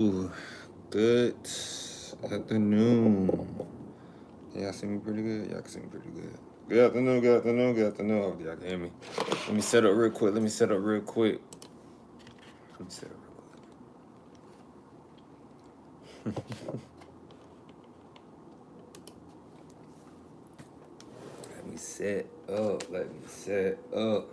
Ooh, good afternoon. Y'all see me pretty good? Y'all can see me pretty good. Good afternoon, good afternoon, good afternoon. Oh, y'all can hear me. Let me set up real quick. Let me set up real quick. Let me set up real quick. Let me set up. Let me set up.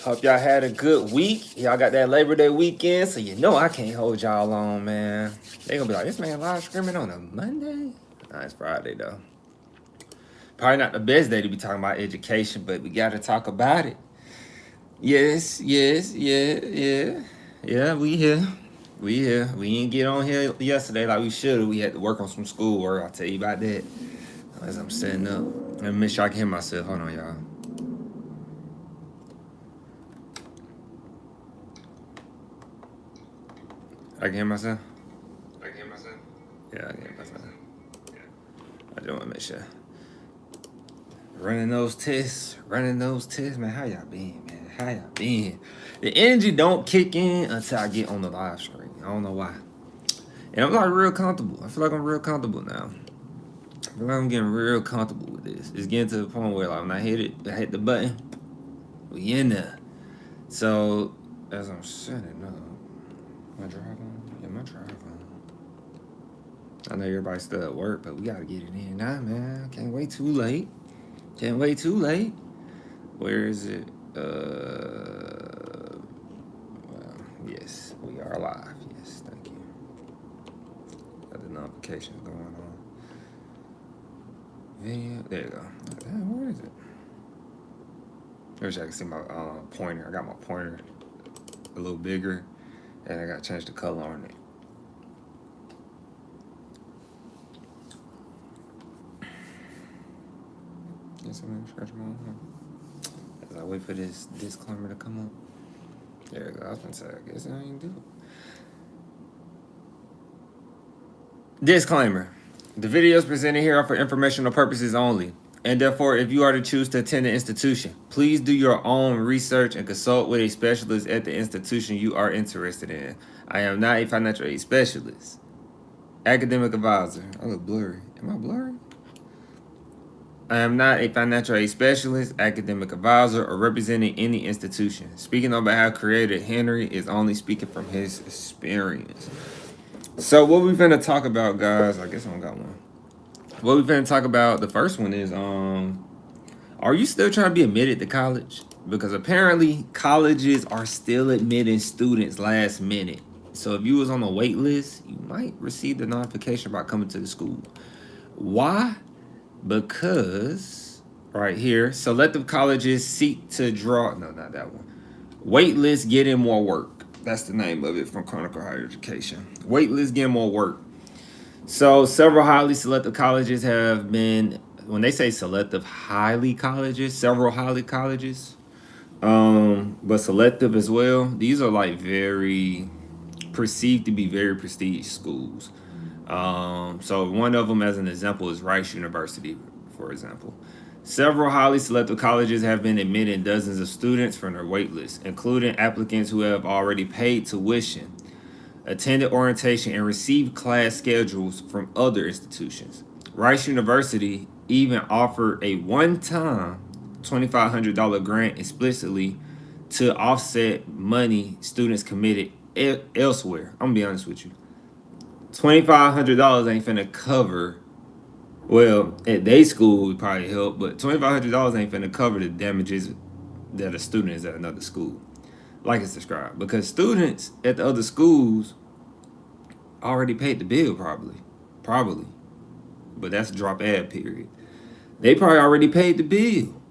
Hope y'all had a good week. Y'all got that Labor Day weekend, so you know I can't hold y'all on, man. They gonna be like, this man live streaming on a Monday? Nah, it's Friday though. Probably not the best day to be talking about education, but we gotta talk about it. Yes, yeah. We here. We here. We didn't get on here yesterday like we should. We had to work on some schoolwork. I'll tell you about that as I'm setting up. Let me make sure I can hear myself. Hold on, y'all. I can hear myself? Yeah, I can hear myself. I just want to make sure. Running those tests, man. How y'all been, man? How y'all been? The energy don't kick in until I get on the live screen. I don't know why. And I'm like real comfortable. I feel like I'm real comfortable now. I feel like I'm getting real comfortable with this. It's getting to the point where like when I hit the button, we in there. So as I'm setting up, my drive on? Yeah, my drive on. I know everybody's still at work, but we gotta get it in now, man. Can't wait too late. Where is it? Well, yes, we are live. Yes, thank you. Got the notifications going on. Video, there you go. Where is it? I wish I could see my pointer. I got my pointer a little bigger, and I got to change the color on it. Yes, I'm gonna scratch my own. As I wait for this disclaimer to come up. There we go. I was gonna say, I guess I ain't do it. Disclaimer. The videos presented here are for informational purposes only, and therefore, if you are to choose to attend an institution, please do your own research and consult with a specialist at the institution you are interested in. I am not a financial aid specialist. Academic advisor. I look blurry. Am I blurry? I am not a financial aid specialist, academic advisor, or representing any institution. Speaking on behalf of Creator Henry is only speaking from his experience. So what we're gonna talk about, guys, I guess I don't got one. What we're gonna talk about, the first one is are you still trying to be admitted to college? Because apparently colleges are still admitting students last minute. So if you was on the wait list, you might receive the notification about coming to the school. Why? Because right here, selective colleges seek to draw, no, not that one. Wait list getting more work. That's the name of it from Chronicle Higher Education. Wait list getting more work. So several highly selective colleges have been, when they say selective highly colleges, several highly colleges, but selective as well. These are like very perceived to be very prestigious schools. So one of them, as an example, is Rice University, for example. Several highly selective colleges have been admitting dozens of students from their wait list, including applicants who have already paid tuition, attended orientation, and received class schedules from other institutions. Rice University even offered a one-time $2,500 grant explicitly to offset money students committed elsewhere. I'm gonna be honest with you. $2,500 ain't finna cover. Well, at day school would probably help, but $2,500 ain't finna cover the damages that a student is at another school, like it's described. Because students at the other schools already paid the bill, probably, but that's drop ad period. They probably already paid the bill.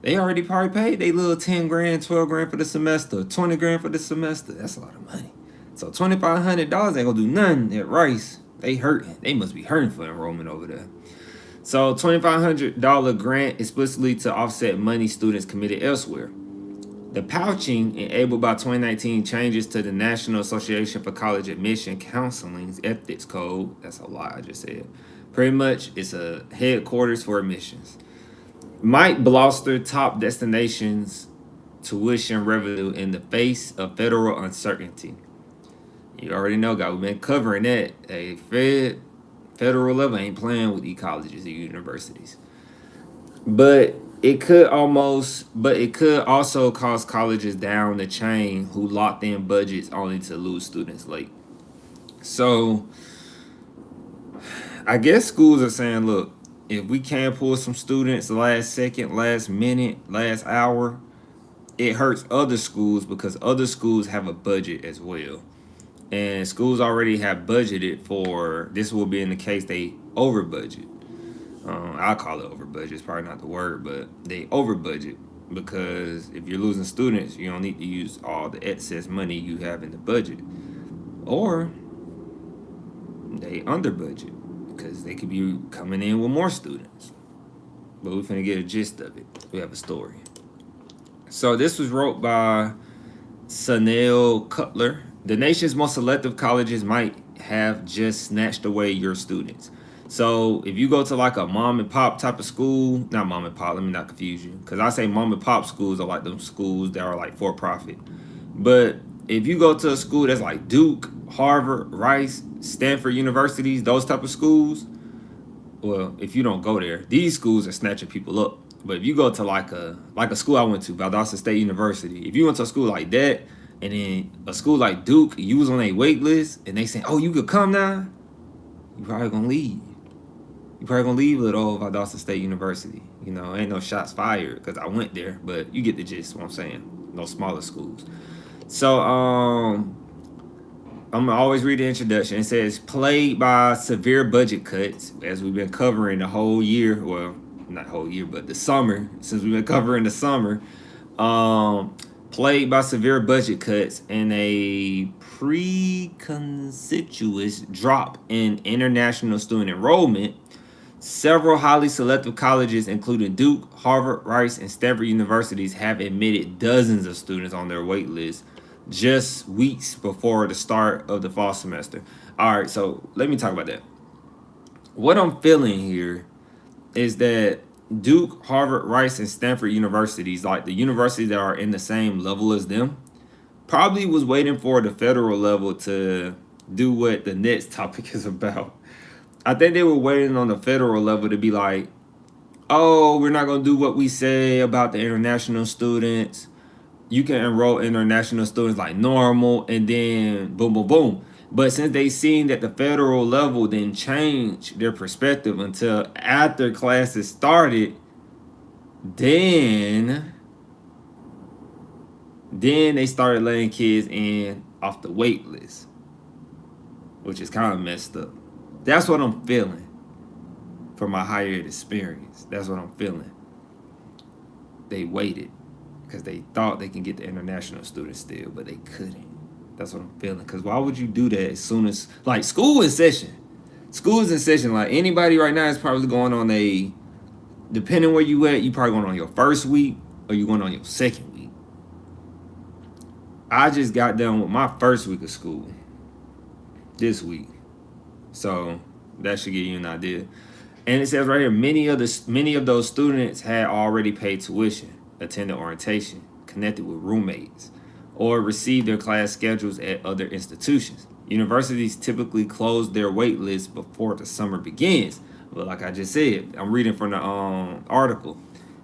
They already probably paid they little 10 grand, 12 grand for the semester, 20 grand for the semester. That's a lot of money. So $2,500 ain't gonna do nothing at Rice. They hurting. They must be hurting for enrollment over there. So $2,500 grant explicitly to offset money students committed elsewhere. The pouching, enabled by 2019 changes to the National Association for College Admission Counseling's Ethics Code, that's a lie I just said. Pretty much, it's a headquarters for admissions. Might bluster top destinations tuition revenue in the face of federal uncertainty. You already know, guys. We've been covering that. A federal level ain't playing with these colleges and universities. But it could also cause colleges down the chain who locked in budgets only to lose students late. So I guess schools are saying, look, if we can't pull some students last second, last minute, last hour, it hurts other schools because other schools have a budget as well. And schools already have budgeted for this. Will be in the case they over budget. I call it over budget. It's probably not the word, but they over budget because if you're losing students, you don't need to use all the excess money you have in the budget, or they under budget because they could be coming in with more students. But we're finna get a gist of it. We have a story. So this was wrote by Sanel Cutler. The nation's most selective colleges might have just snatched away your students. So if you go to like a mom and pop type of school, not mom and pop, let me not confuse you, because I say mom and pop schools are like them schools that are like for profit. But if you go to a school that's like Duke, Harvard, Rice, Stanford universities, those type of schools, well, if you don't go there, these schools are snatching people up. But if you go to like a school I went to, Valdosta State University, if you went to a school like that, and then a school like Duke, you was on a wait list, and they say, "Oh, you could come now," you probably gonna leave. You probably gonna leave little old Valdosta State University. You know, ain't no shots fired because I went there, but you get the gist. What I'm saying, no smaller schools. So I'm gonna always read the introduction. It says, plagued by severe budget cuts, as we've been covering the whole year. Well, not whole year, but the summer, since we've been covering the summer. Plagued by severe budget cuts and a precipitous drop in international student enrollment, several highly selective colleges, including Duke, Harvard, Rice, and Stanford universities, have admitted dozens of students on their wait list just weeks before the start of the fall semester. All right, so let me talk about that. What I'm feeling here is that Duke, Harvard, Rice, and Stanford universities, like the universities that are in the same level as them, probably was waiting for the federal level to do what the next topic is about. I think they were waiting on the federal level to be like, oh, we're not going to do what we say about the international students. You can enroll international students like normal, and then boom, boom, boom. But since they seen that the federal level didn't change their perspective until after classes started, then they started letting kids in off the wait list, which is kind of messed up. That's what I'm feeling from my higher ed experience. That's what I'm feeling. They waited because they thought they can get the international students still, but they couldn't. That's what I'm feeling. Because why would you do that as soon as, like, school in session? School is in session. Like, anybody right now is probably going on a, depending where you at, you probably going on your first week or you going on your second week. I just got done with my first week of school this week. So that should give you an idea. And it says right here, many of those students had already paid tuition, attended orientation, connected with roommates, or received their class schedules at other institutions. Universities typically close their wait list before the summer begins. But like I just said, I'm reading from the article.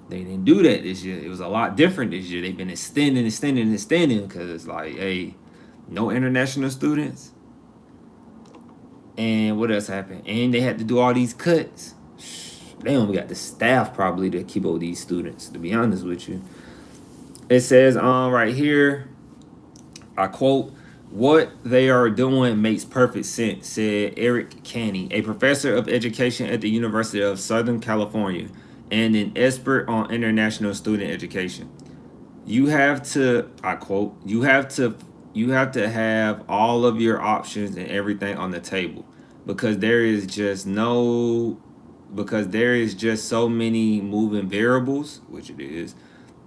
They didn't do that this year. It was a lot different this year. They've been extending because it's like, hey, no international students. And what else happened? And they had to do all these cuts. They only got the staff probably to keep up with these students, to be honest with you. It says right here, I quote, "What they are doing makes perfect sense," said Eric Canny, a professor of education at the University of Southern California and an expert on international student education. You have to, I quote, you have to have all of your options and everything on the table because there is just so many moving variables, which it is,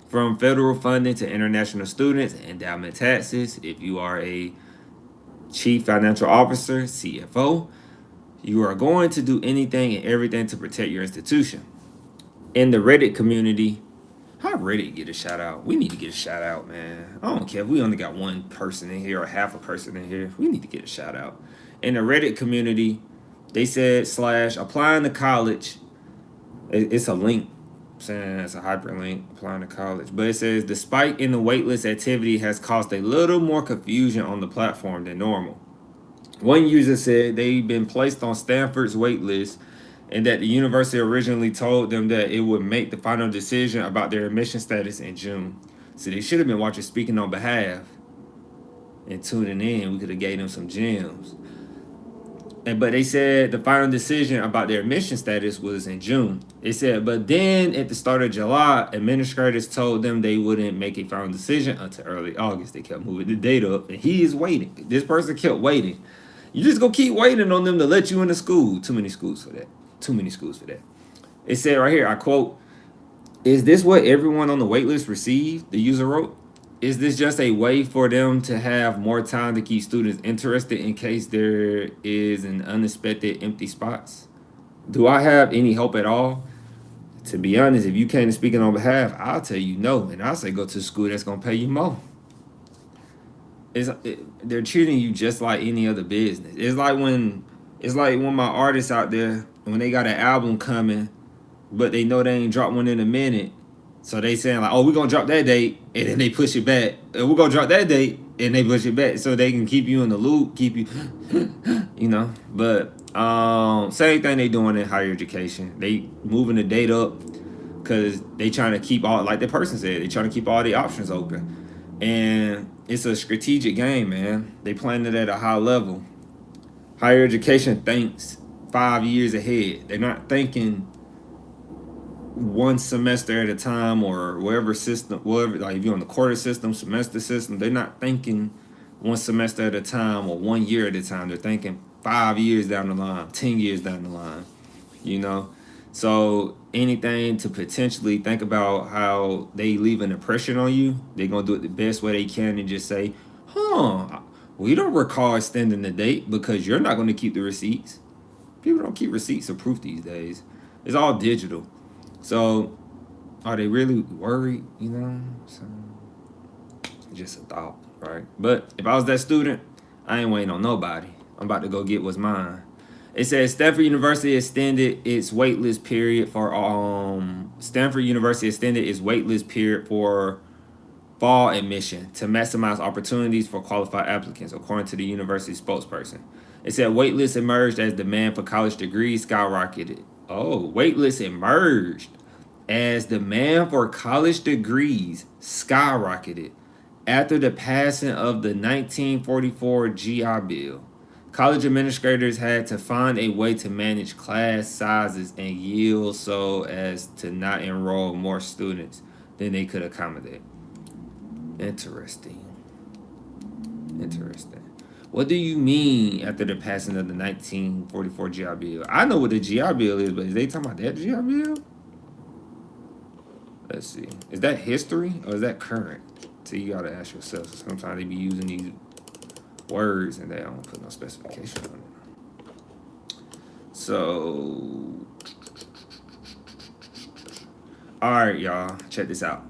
from federal funding to international students, endowment taxes. If you are a chief financial officer, CFO, you are going to do anything and everything to protect your institution. In the Reddit community, How Reddit get a shout out? We need to get a shout out, man. I don't care if we only got one person in here or half a person in here. We need to get a shout out. In the Reddit community, they said slash applying to college. It's a link saying it's a hyperlink applying to college. But it says the spike in the waitlist activity has caused a little more confusion on the platform than normal. One user said they've been placed on Stanford's waitlist and that the university originally told them that it would make the final decision about their admission status in June. So they should have been watching Speaking on Behalf and tuning in. We could have gave them some gems. But they said the final decision about their admission status was in June. It said, but then at the start of July, administrators told them they wouldn't make a final decision until early August. They kept moving the date up, and he is waiting. This person kept waiting. You just gonna keep waiting on them to let you into school. Too many schools for that. Too many schools for that. It said right here, I quote, "Is this what everyone on the waitlist received?" The user wrote. "Is this just a way for them to have more time to keep students interested in case there is an unexpected empty spots? Do I have any hope at all?" To be honest, if you came to Speaking on Behalf, I'll tell you no, and I'll say go to a school that's gonna pay you more. They're treating you just like any other business. It's like when my artists out there, when they got an album coming, but they know they ain't dropped one in a minute. So they saying like, oh, we're gonna drop that date, and then they push it back. And we're gonna drop that date, and they push it back. So they can keep you in the loop, keep you But same thing they doing in higher education. They moving the date up because they trying to keep all, like the person said, they trying to keep all the options open. And it's a strategic game, man. They playing it at a high level. Higher education thinks 5 years ahead. They're not thinking one semester at a time or whatever system, whatever, like if you're on the quarter system, semester system, they're not thinking one semester at a time or 1 year at a time. They're thinking 5 years down the line, 10 years down the line, So anything to potentially think about how they leave an impression on you, they're going to do it the best way they can and just say, we don't recall extending the date because you're not going to keep the receipts. People don't keep receipts of proof these days. It's all digital. So are they really worried, So just a thought, right? But if I was that student, I ain't waiting on nobody. I'm about to go get what's mine. It says Stanford University extended its waitlist period for fall admission to maximize opportunities for qualified applicants, according to the university spokesperson. It said waitlist emerged as demand for college degrees skyrocketed. Oh, waitlist emerged as demand for college degrees skyrocketed after the passing of the 1944 GI Bill. College administrators had to find a way to manage class sizes and yield so as to not enroll more students than they could accommodate. Interesting. What do you mean after the passing of the 1944 GI Bill? I know what the GI Bill is, but is they talking about that GI Bill? Let's see. Is that history or is that current? So you gotta ask yourself. So sometimes they be using these words and they don't put no specification on it. So, all right, y'all, check this out.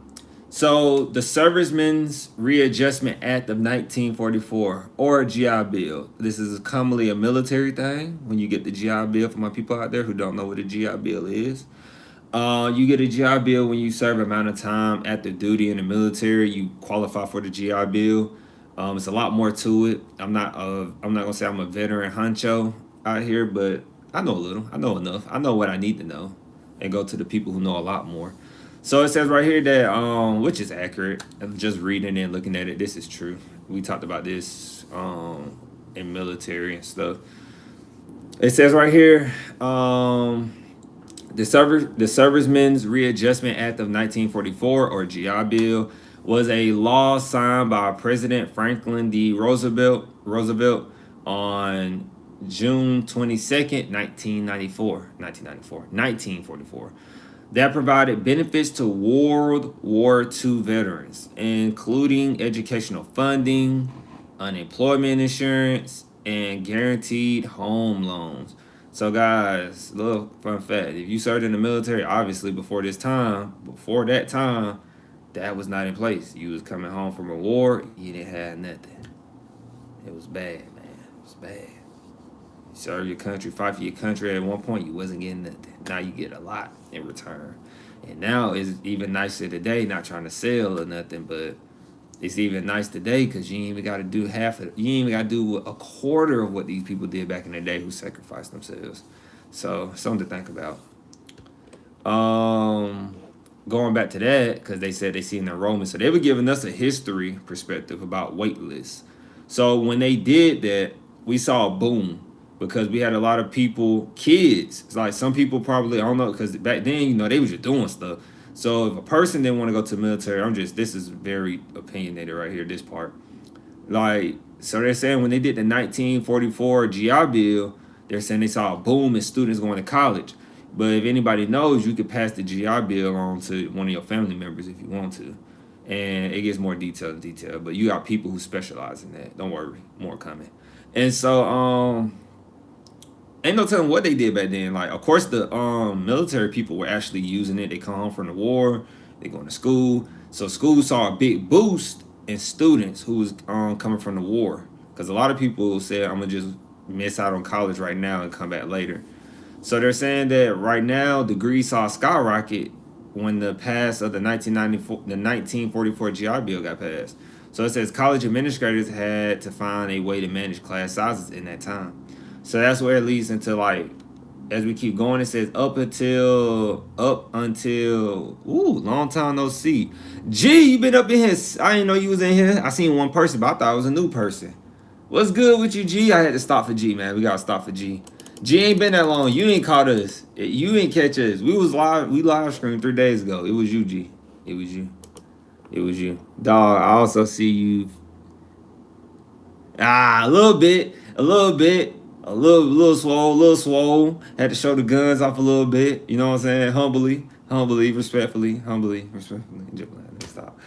So the Servicemen's Readjustment Act of 1944, or GI Bill. This is commonly a military thing. When you get the GI Bill, for my people out there who don't know what a GI Bill is, you get a GI Bill when you serve amount of time active duty in the military. You qualify for the GI Bill. It's a lot more to it. I'm not gonna say I'm a veteran honcho out here, but I know a little. I know enough. I know what I need to know, and go to the people who know a lot more. So it says right here that which is accurate. I'm just reading and looking at it. This is true. We talked about this in military and stuff. It says right here, the Servicemen's Readjustment Act of 1944, or GI Bill, was a law signed by President Franklin D. Roosevelt on June 22nd, 1944, that provided benefits to World War II veterans, including educational funding, unemployment insurance, and guaranteed home loans. So guys, little fun fact: if you served in the military, obviously before that time, that was not in place. You was coming home from a war, you didn't have nothing. It was bad, man. It was bad. You serve your country, fight for your country. At one point, you wasn't getting nothing. Now you get a lot in return. And now it's even nicer today. Not trying to sell or nothing, but it's even nice today because you ain't even got to do half of. You ain't even got to do a quarter of what these people did back in the day who sacrificed themselves. So something to think about. Going back to that because they said they seen the enrollment, so they were giving us a history perspective about wait lists. So when they did that, we saw a boom because we had a lot of people, kids. It's like some people probably, I don't know, because back then, they was just doing stuff. So if a person didn't want to go to the military, this is very opinionated right here, this part. Like, so they're saying when they did the 1944 GI Bill, they're saying they saw a boom in students going to college. But if anybody knows, you could pass the GI Bill on to one of your family members if you want to. And it gets more detail. But you got people who specialize in that. Don't worry, more coming. And so, ain't no telling what they did back then. Like, of course, the military people were actually using it. They come home from the war. They going to school. So school saw a big boost in students who was coming from the war. Because a lot of people said, I'm going to just miss out on college right now and come back later. So they're saying that right now, degrees saw skyrocket when the pass of the 1944 GI Bill got passed. So it says college administrators had to find a way to manage class sizes in that time. So that's where it leads into, like, as we keep going, it says up until, long time no see. G, you been up in here. I didn't know you was in here. I seen one person, but I thought it was a new person. What's good with you, G? I had to stop for G, man. We got to stop for G. G ain't been that long. You ain't caught us. You ain't catch us. We live streamed 3 days ago. It was you, G. It was you. Dog, I also see you. A little bit. A little swole. Had to show the guns off a little bit. You know what I'm saying? Humbly, respectfully. Stop.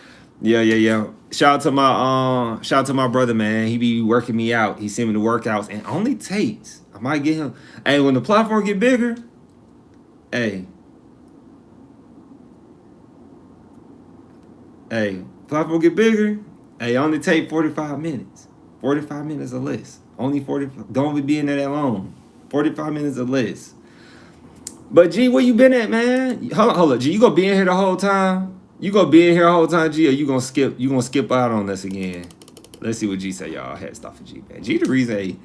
Yeah. Shout out to my brother, man. He be working me out. He sent me the workouts and only takes. I might get him. Hey, when the platform get bigger, platform get bigger. Only take 45 minutes. 45 minutes or less. Only 40. Don't be in there that long. 45 minutes or less. But G, where you been at, man? Hold up, G. You gonna be in here the whole time? You gonna be in here the whole time, G, or you gonna skip out on us again? Let's see what G say, y'all. I had to stop for G, man. G the reason.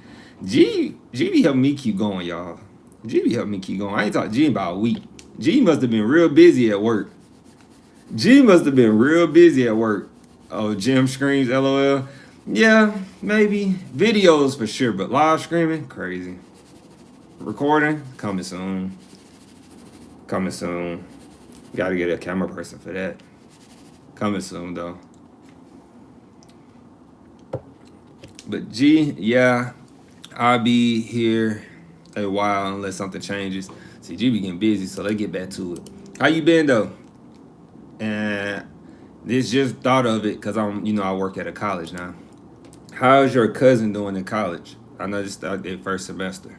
G be helping me keep going, y'all. G be helping me keep going. I ain't talked to G in about a week. G must have been real busy at work. Oh, Jim screams, LOL. Yeah, maybe. Videos for sure, but live streaming, crazy. Recording, coming soon. Gotta get a camera person for that. Coming soon, though. But G, yeah, I'll be here a while unless something changes. See, G be getting busy, so let's get back to it. How you been, though? And this just thought of it because I work at a college now. How's your cousin doing in college? I know this started their first semester.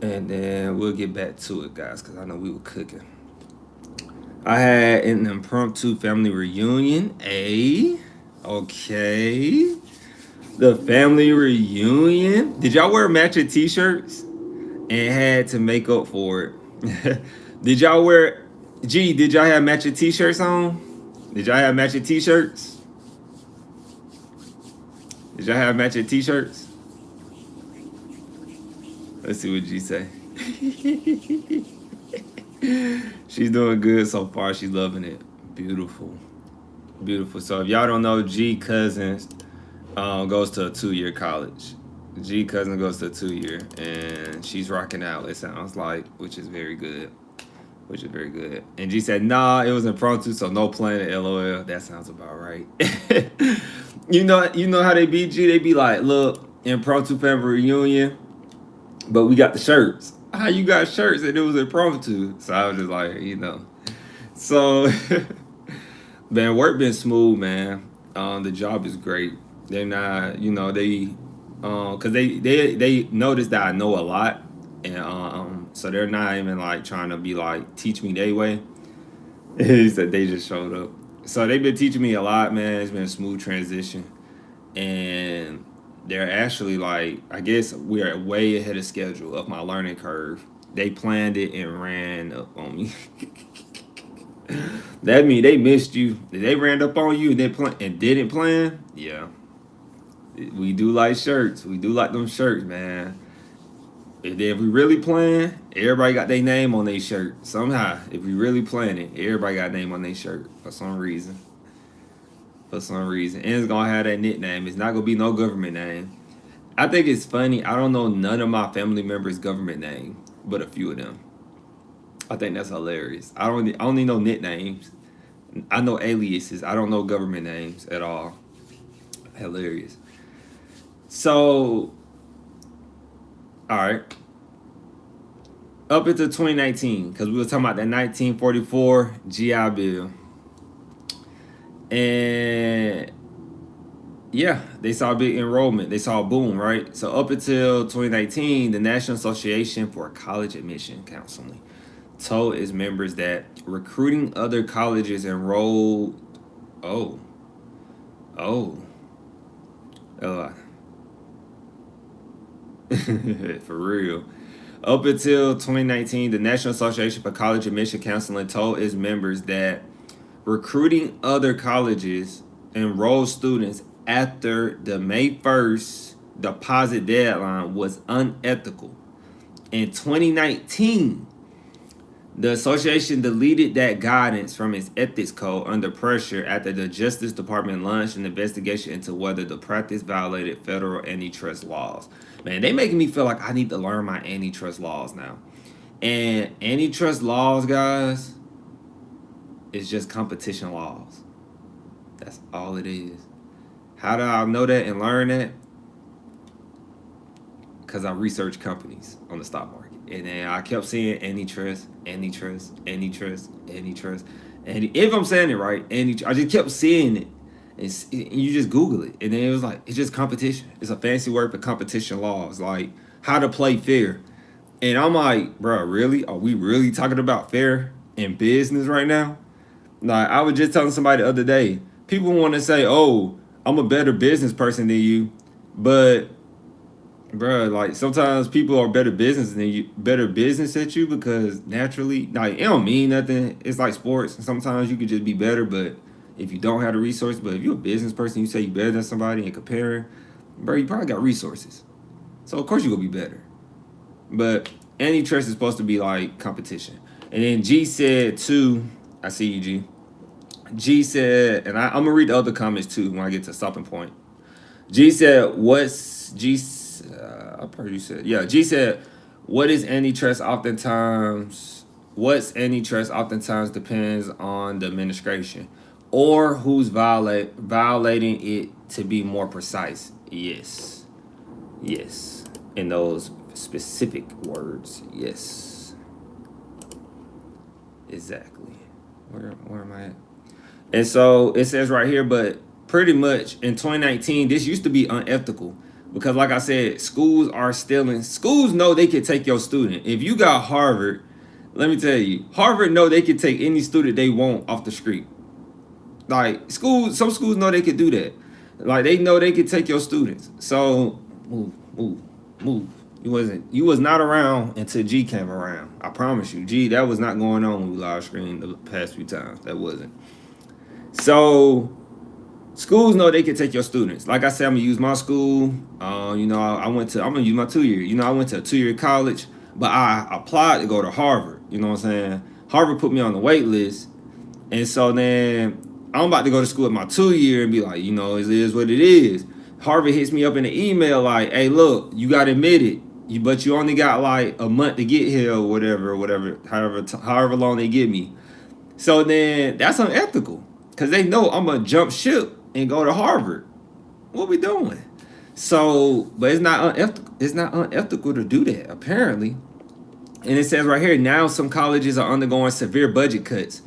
And then we'll get back to it, guys, because I know we were cooking. I had an impromptu family reunion. Okay. The family reunion. Did y'all wear matching t-shirts and had to make up for it? Did y'all have matching t-shirts on? Did y'all have matching t-shirts? Let's see what G say. She's doing good so far. She's loving it. Beautiful. So if y'all don't know, G Cousins goes to a 2-year college. G Cousin goes to a 2-year, and she's rocking out, it sounds like, which is very good. And G said, nah, it was impromptu, so no planning, LOL. That sounds about right. You know how they be, G? They be like, look, impromptu family reunion, but we got the shirts. How you got shirts and it was impromptu? So I was just like, So, man, work been smooth, man. The job is great. They're not, because they noticed that I know a lot. And so they're not even like trying to be like teach me their way. He said they just showed up. So they've been teaching me a lot, man. It's been a smooth transition, and they're actually like, I guess we're way ahead of schedule of my learning curve. They planned it and ran up on me. That mean they missed you. They ran up on you and didn't plan. Yeah, we do like shirts. We do like them shirts, man. If we really playing, everybody got their name on their shirt. Somehow, if we really playing it, everybody got name on their shirt for some reason. For some reason. And it's gonna have that nickname. It's not gonna be no government name. I think it's funny. I don't know none of my family members' government name, but a few of them. I think that's hilarious. I only know nicknames. I know aliases. I don't know government names at all. Hilarious. So, all right. Up until 2019, because we were talking about that 1944 GI Bill. And yeah, they saw a big enrollment. They saw a boom, right? So up until 2019, the National Association for College Admission Counseling told its members that recruiting other colleges enrolled. Oh, oh, uh, for real. Up until 2019, the National Association for College Admission Counseling told its members that recruiting other colleges enrolled students after the May 1st deposit deadline was unethical. In 2019, the association deleted that guidance from its ethics code under pressure after the Justice Department launched an investigation into whether the practice violated federal antitrust laws. Man, they making me feel like I need to learn my antitrust laws now. And antitrust laws, guys, is just competition laws. That's all it is. How do I know that and learn that? Because I research companies on the stock market. And then I kept seeing antitrust. And if I'm saying it right, I just kept seeing it. And you just Google it. And then it was like, it's just competition. It's a fancy word for competition laws. Like, how to play fair. And I'm like, bro, really? Are we really talking about fair in business right now? Like, I was just telling somebody the other day, people want to say, oh, I'm a better business person than you. But bro, like sometimes people are better business at you because naturally, like it don't mean nothing. It's like sports. Sometimes you could just be better, but if you don't have the resources, but if you're a business person, you say you better than somebody and comparing, bro, you probably got resources. So of course you're gonna be better. But antitrust is supposed to be like competition. And then G said too, I see you, G. G said, and I'm gonna read the other comments too when I get to stopping point. G said, I probably said, yeah. G said, what's antitrust oftentimes depends on the administration or who's violating it, to be more precise. Yes. In those specific words, yes. Exactly. Where am I at? And so it says right here, but pretty much in 2019, this used to be unethical because, like I said, schools are stealing. Schools know they could take your student. If you got Harvard, let me tell you, Harvard know they could take any student they want off the street. Like some schools know they could do that. Like they know they could take your students. So move. You was not around until G came around. I promise you, G, that was not going on when we live streamed the past few times. That wasn't. So schools know they can take your students. Like I said, I'm gonna use my school. I'm gonna use my 2-year. I went to a 2-year college, but I applied to go to Harvard. You know what I'm saying? Harvard put me on the wait list. And so then I'm about to go to school at my 2-year and be like, it is what it is. Harvard hits me up in an email like, hey, look, you got admitted. But you only got like a month to get here or whatever, however long they give me. So then that's unethical. Because they know I'm going to jump ship and go to Harvard. What we doing? So, but it's not unethical. It's not unethical to do that, apparently. And it says right here, now some colleges are undergoing severe budget cuts.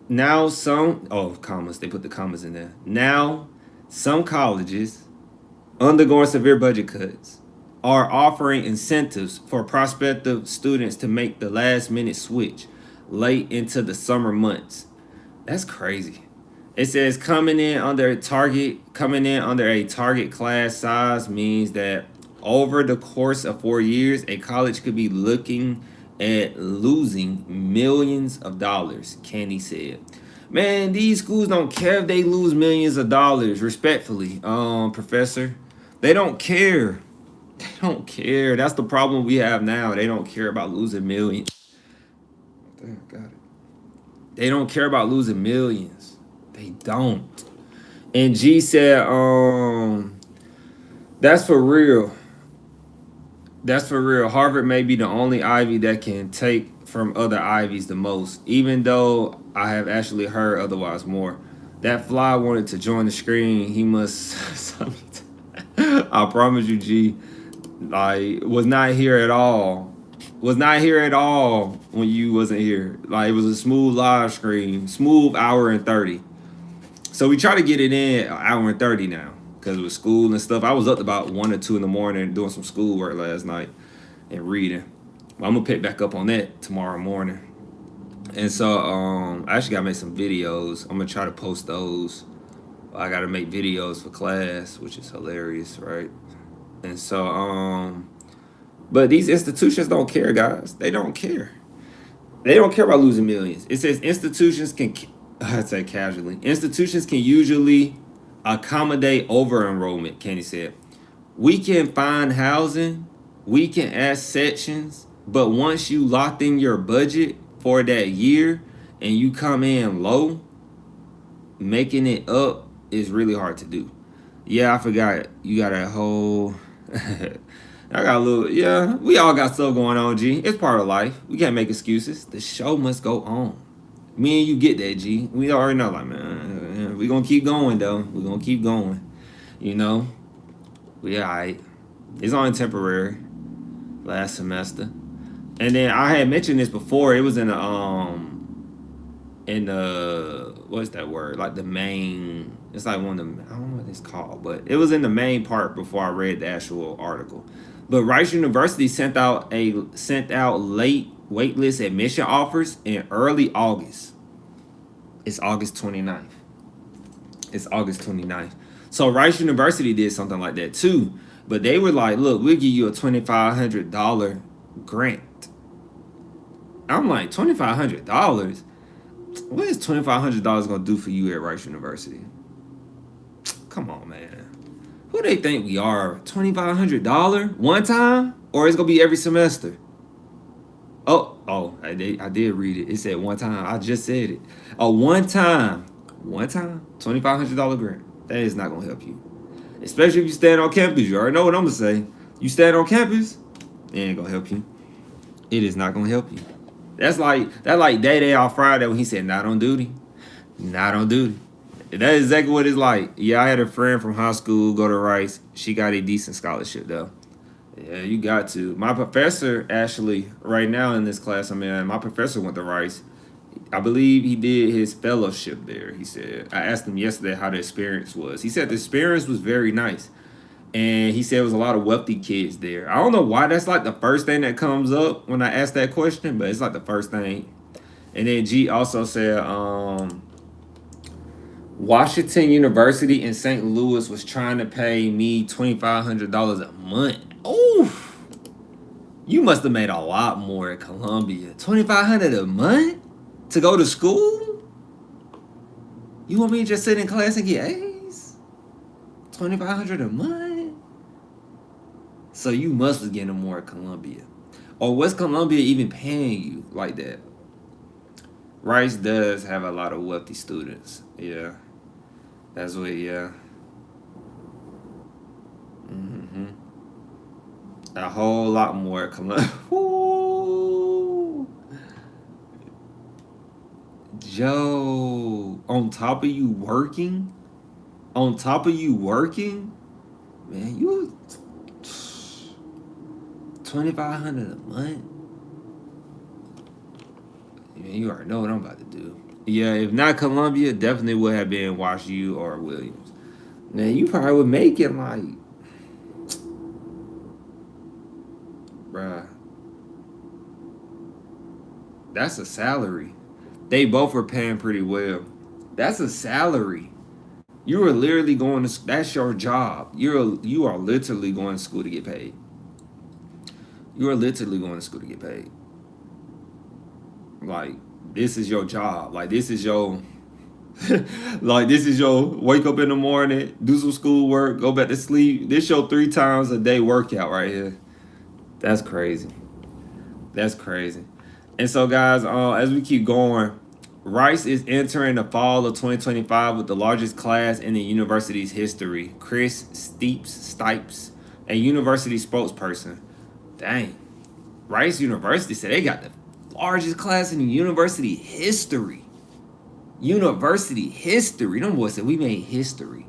Now commas, they put the commas in there. Now some colleges undergoing severe budget cuts. are offering incentives for prospective students to make the last minute switch late into the summer months. That's crazy. It says coming in under a target class size means that over the course of 4 years, a college could be looking at losing millions of dollars, Kenny said. Man, these schools don't care if they lose millions of dollars, respectfully, professor. They don't care. They don't care. That's the problem we have now. They don't care about losing millions. Damn, got it. They don't care about losing millions. They don't. And G said, that's for real. That's for real. Harvard may be the only Ivy that can take from other Ivies the most, even though I have actually heard otherwise more. That fly wanted to join the screen. He must. I promise you, G. Like, was not here at all. Was not here at all when you wasn't here. Like, it was a smooth live stream, smooth hour and 30. So we try to get it in an hour and 30 now because with school and stuff. I was up about 1 or 2 in the morning doing some schoolwork last night and reading. I'm gonna pick back up on that tomorrow morning. And so I actually gotta make some videos. I'm gonna try to post those. I gotta make videos for class, which is hilarious, right? And so but these institutions don't care, guys. They don't care. They don't care about losing millions. It says institutions can, I'd say casually, institutions can usually accommodate over enrollment, Kenny said. We can find housing, we can add sections, but once you locked in your budget for that year and you come in low, making it up is really hard to do. Yeah, I forgot. You got a whole I got a little, yeah, we all got stuff going on, G. It's part of life. We can't make excuses. The show must go on. Me and you get that, G. We already know, like, man, we gonna keep going, though. We gonna keep going. You know? We all right. It's only temporary. Last semester. And then I had mentioned this before. It was in the, what's that word? Like the main, it's like one of the, I don't know what it's called, but it was in the main part before I read the actual article. But Rice University sent out late waitlist admission offers in early August. It's August 29th. It's August 29th. So Rice University did something like that too. But they were like, look, we'll give you a $2,500 grant. I'm like, $2,500? What is $2,500 going to do for you at Rice University? Come on, man. Who they think we are? $2,500 one time? Or it's going to be every semester? I did read it. It said one time. I just said it. One time, $2,500 grant. That is not going to help you. Especially if you stand on campus. You already know what I'm going to say. You stand on campus, it ain't going to help you. It is not going to help you. That's like Day off Friday when he said, not on duty. Not on duty. That is exactly what it's like. Yeah, I had a friend from high school go to Rice. She got a decent scholarship, though. Yeah, you got to. My professor, actually, right now in this class I'm in, my professor went to Rice. I believe he did his fellowship there, he said. I asked him yesterday how the experience was. He said the experience was very nice. And he said it was a lot of wealthy kids there. I don't know why that's like the first thing that comes up when I ask that question, but it's like the first thing. And then G also said, Washington University in St. Louis was trying to pay me $2,500 a month. Oh, you must have made a lot more at Columbia. $2,500 a month to go to school? You want me to just sit in class and get A's? $2,500 a month? So you must be getting more at Columbia. Or was Columbia even paying you like that? Rice does have a lot of wealthy students. Yeah. That's what, yeah. Mm-hmm. A whole lot more at Columbia. Joe, on top of you working? Man, you $2,500 a month? Man, you already know what I'm about to do. Yeah, if not Columbia, definitely would have been Wash U or Williams. Man, you probably would make it like Bruh, that's a salary. They both are paying pretty well. That's a salary. You are literally going to. That's your job. You are literally going to school to get paid. You are literally going to school to get paid. Like, this is your job. Like, this is your. Like, this is your wake up in the morning, do some schoolwork, go back to sleep. This your 3 times a day workout right here. That's crazy. That's crazy. And so, guys, as we keep going, Rice is entering the fall of 2025 with the largest class in the university's history. Chris Stipes, a university spokesperson. Dang. Rice University said they got the largest class in the university history. University history. Them boys said we made history.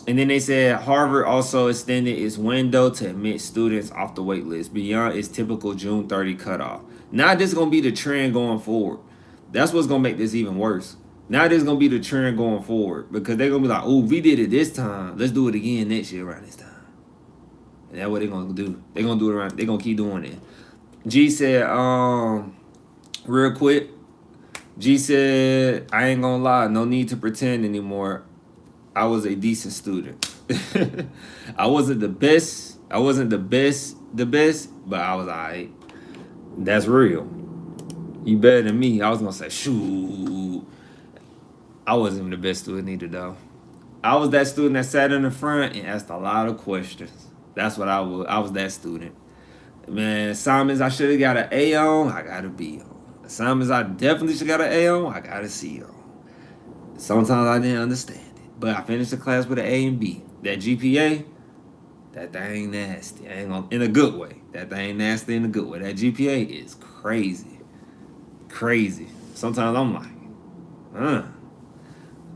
And then they said Harvard also extended its window to admit students off the wait list beyond its typical June 30 cutoff. Now this is going to be the trend going forward. That's what's going to make this even worse. Now this is going to be the trend going forward because they're going to be like, oh, we did it this time. Let's do it again next year around this time. And that's what they're going to do. They're going to do it around. They're going to keep doing it. G said, real quick, G said, I ain't going to lie. No need to pretend anymore. I was a decent student. I wasn't the best. I wasn't the best, but I was all right. That's real. You better than me. I was going to say, shoot. I wasn't even the best student either, though. I was that student that sat in the front and asked a lot of questions. That's what I was. I was that student. Man, assignments I should have got an A on, I got a B on. Assignments I definitely should have got an A on, I got a C on. Sometimes I didn't understand. But I finished the class with an A and B. That GPA, that thing nasty. I ain't gonna, in a good way. That thing nasty in a good way. That GPA is crazy. Crazy. Sometimes I'm like,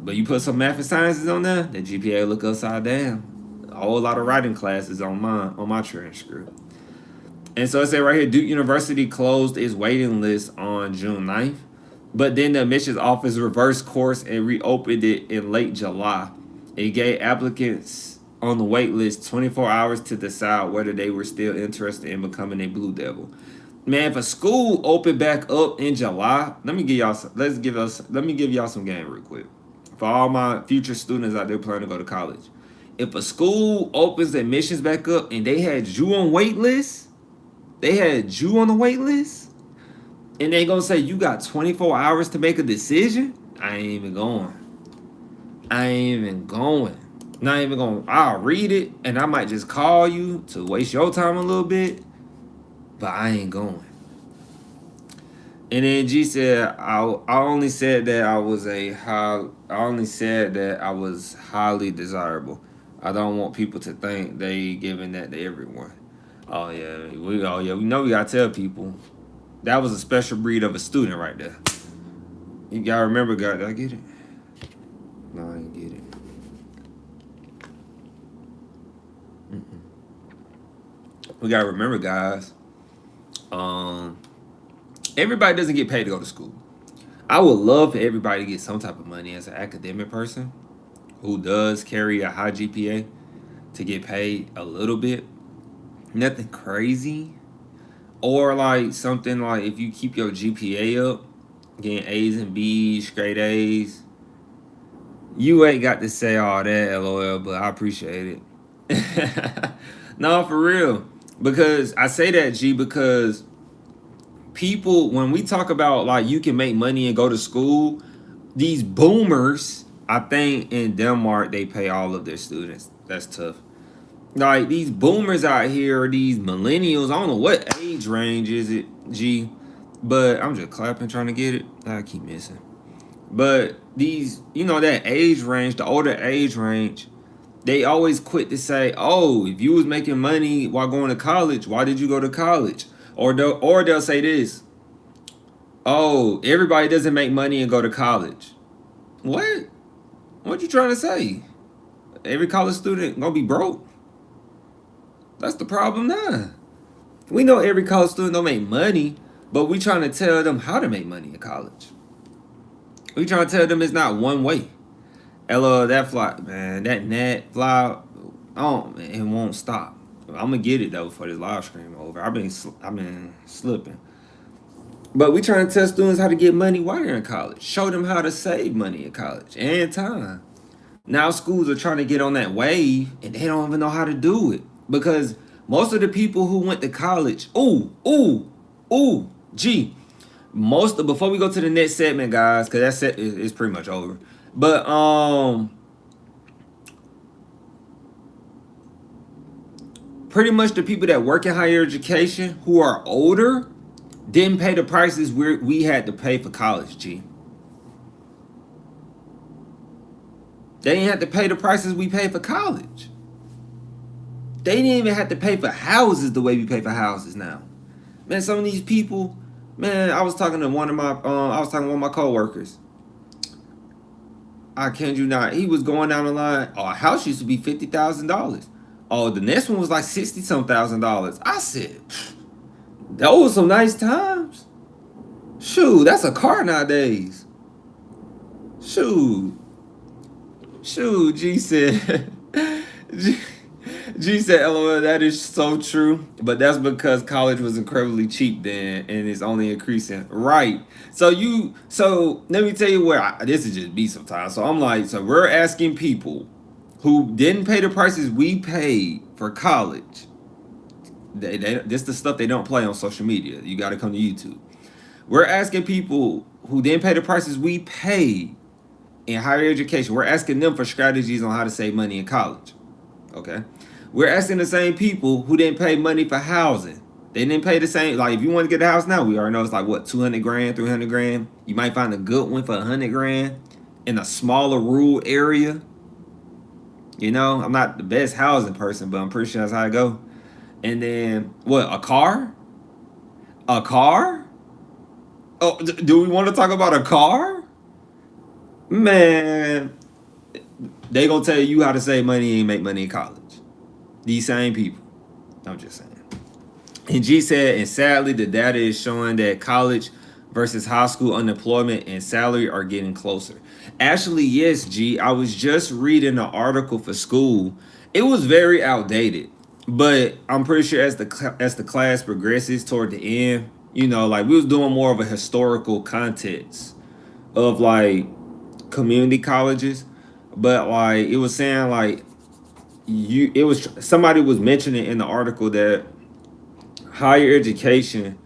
But you put some math and sciences on there, that GPA look upside down. A whole lot of writing classes on my transcript. And so it said right here, Duke University closed its waiting list on June 9th. But then the admissions office reversed course and reopened it in late July. It gave applicants on the wait list 24 hours to decide whether they were still interested in becoming a Blue Devil. Man, if a school opened back up in July, let me give y'all some game real quick. For all my future students out there planning to go to college. If a school opens admissions back up and they had you on wait list, they had you on the wait list, and they gonna say you got 24 hours to make a decision, I ain't even going. Not even going. I'll read it, and I might just call you to waste your time a little bit, but I ain't going. And then G said, I only said that I was highly desirable. I don't want people to think they giving that to everyone. We know we gotta tell people. That was a special breed of a student right there. You gotta remember, guys. Did I get it? No, I didn't get it. We gotta remember, guys. Everybody doesn't get paid to go to school. I would love for everybody to get some type of money as an academic person who does carry a high GPA to get paid a little bit. Nothing crazy. Or like something like if you keep your GPA up, getting A's and B's, straight A's, you ain't got to say all that, LOL, but I appreciate it. No, for real. Because I say that, G, because people, when we talk about like you can make money and go to school, these boomers, I think in Denmark, they pay all of their students. That's tough. Like these boomers out here, these millennials, I don't know what age range is it, G, but I'm just clapping trying to get it. I keep missing. But these, that age range, the older age range, they always quit to say, oh, if you was making money while going to college, why did you go to college? Or they'll say this, oh, everybody doesn't make money and go to college. What? What you trying to say? Every college student gonna be broke? That's the problem now. We know every college student don't make money, but we trying to tell them how to make money in college. We trying to tell them it's not one way. That fly, man, that net fly, oh man, it won't stop. I'm gonna get it though for this live stream over. I've been slipping. But we trying to tell students how to get money while they're in college. Show them how to save money in college and time. Now schools are trying to get on that wave and they don't even know how to do it. Because most of the people who went to college, gee, before we go to the next segment, guys, because that set is pretty much over. But pretty much the people that work in higher education who are older didn't pay the prices we had to pay for college, G. They didn't have to pay the prices we pay for college. They didn't even have to pay for houses the way we pay for houses now. Man, some of these people, man, I was talking to one of my coworkers. I kid you not. He was going down the line. Oh, a house used to be $50,000. Oh, the next one was like $60-some thousand. I said, those were some nice times. Shoot, that's a car nowadays. Shoot, G said. G said, LOL, that is so true. But that's because college was incredibly cheap then and it's only increasing. Right. So let me tell you where this is just be sometimes. So I'm like, so we're asking people who didn't pay the prices we paid for college. This the stuff they don't play on social media. You got to come to YouTube. We're asking people who didn't pay the prices we paid in higher education. We're asking them for strategies on how to save money in college. Okay. We're asking the same people who didn't pay money for housing. They didn't pay the same. Like, if you want to get a house now, we already know it's like, what, 200 grand, 300 grand. You might find a good one for 100 grand in a smaller rural area. You know, I'm not the best housing person, but I'm pretty sure that's how I go. And then, what, a car? A car? Oh, do we want to talk about a car? Man, they gonna tell you how to save money and make money in college. These same people. I'm just saying. And G said, and sadly, the data is showing that college versus high school unemployment and salary are getting closer. Actually, yes, G. I was just reading an article for school. It was very outdated, but I'm pretty sure as the class progresses toward the end, you know, like we was doing more of a historical context of like community colleges, but like it was saying like somebody was mentioning in the article that higher education,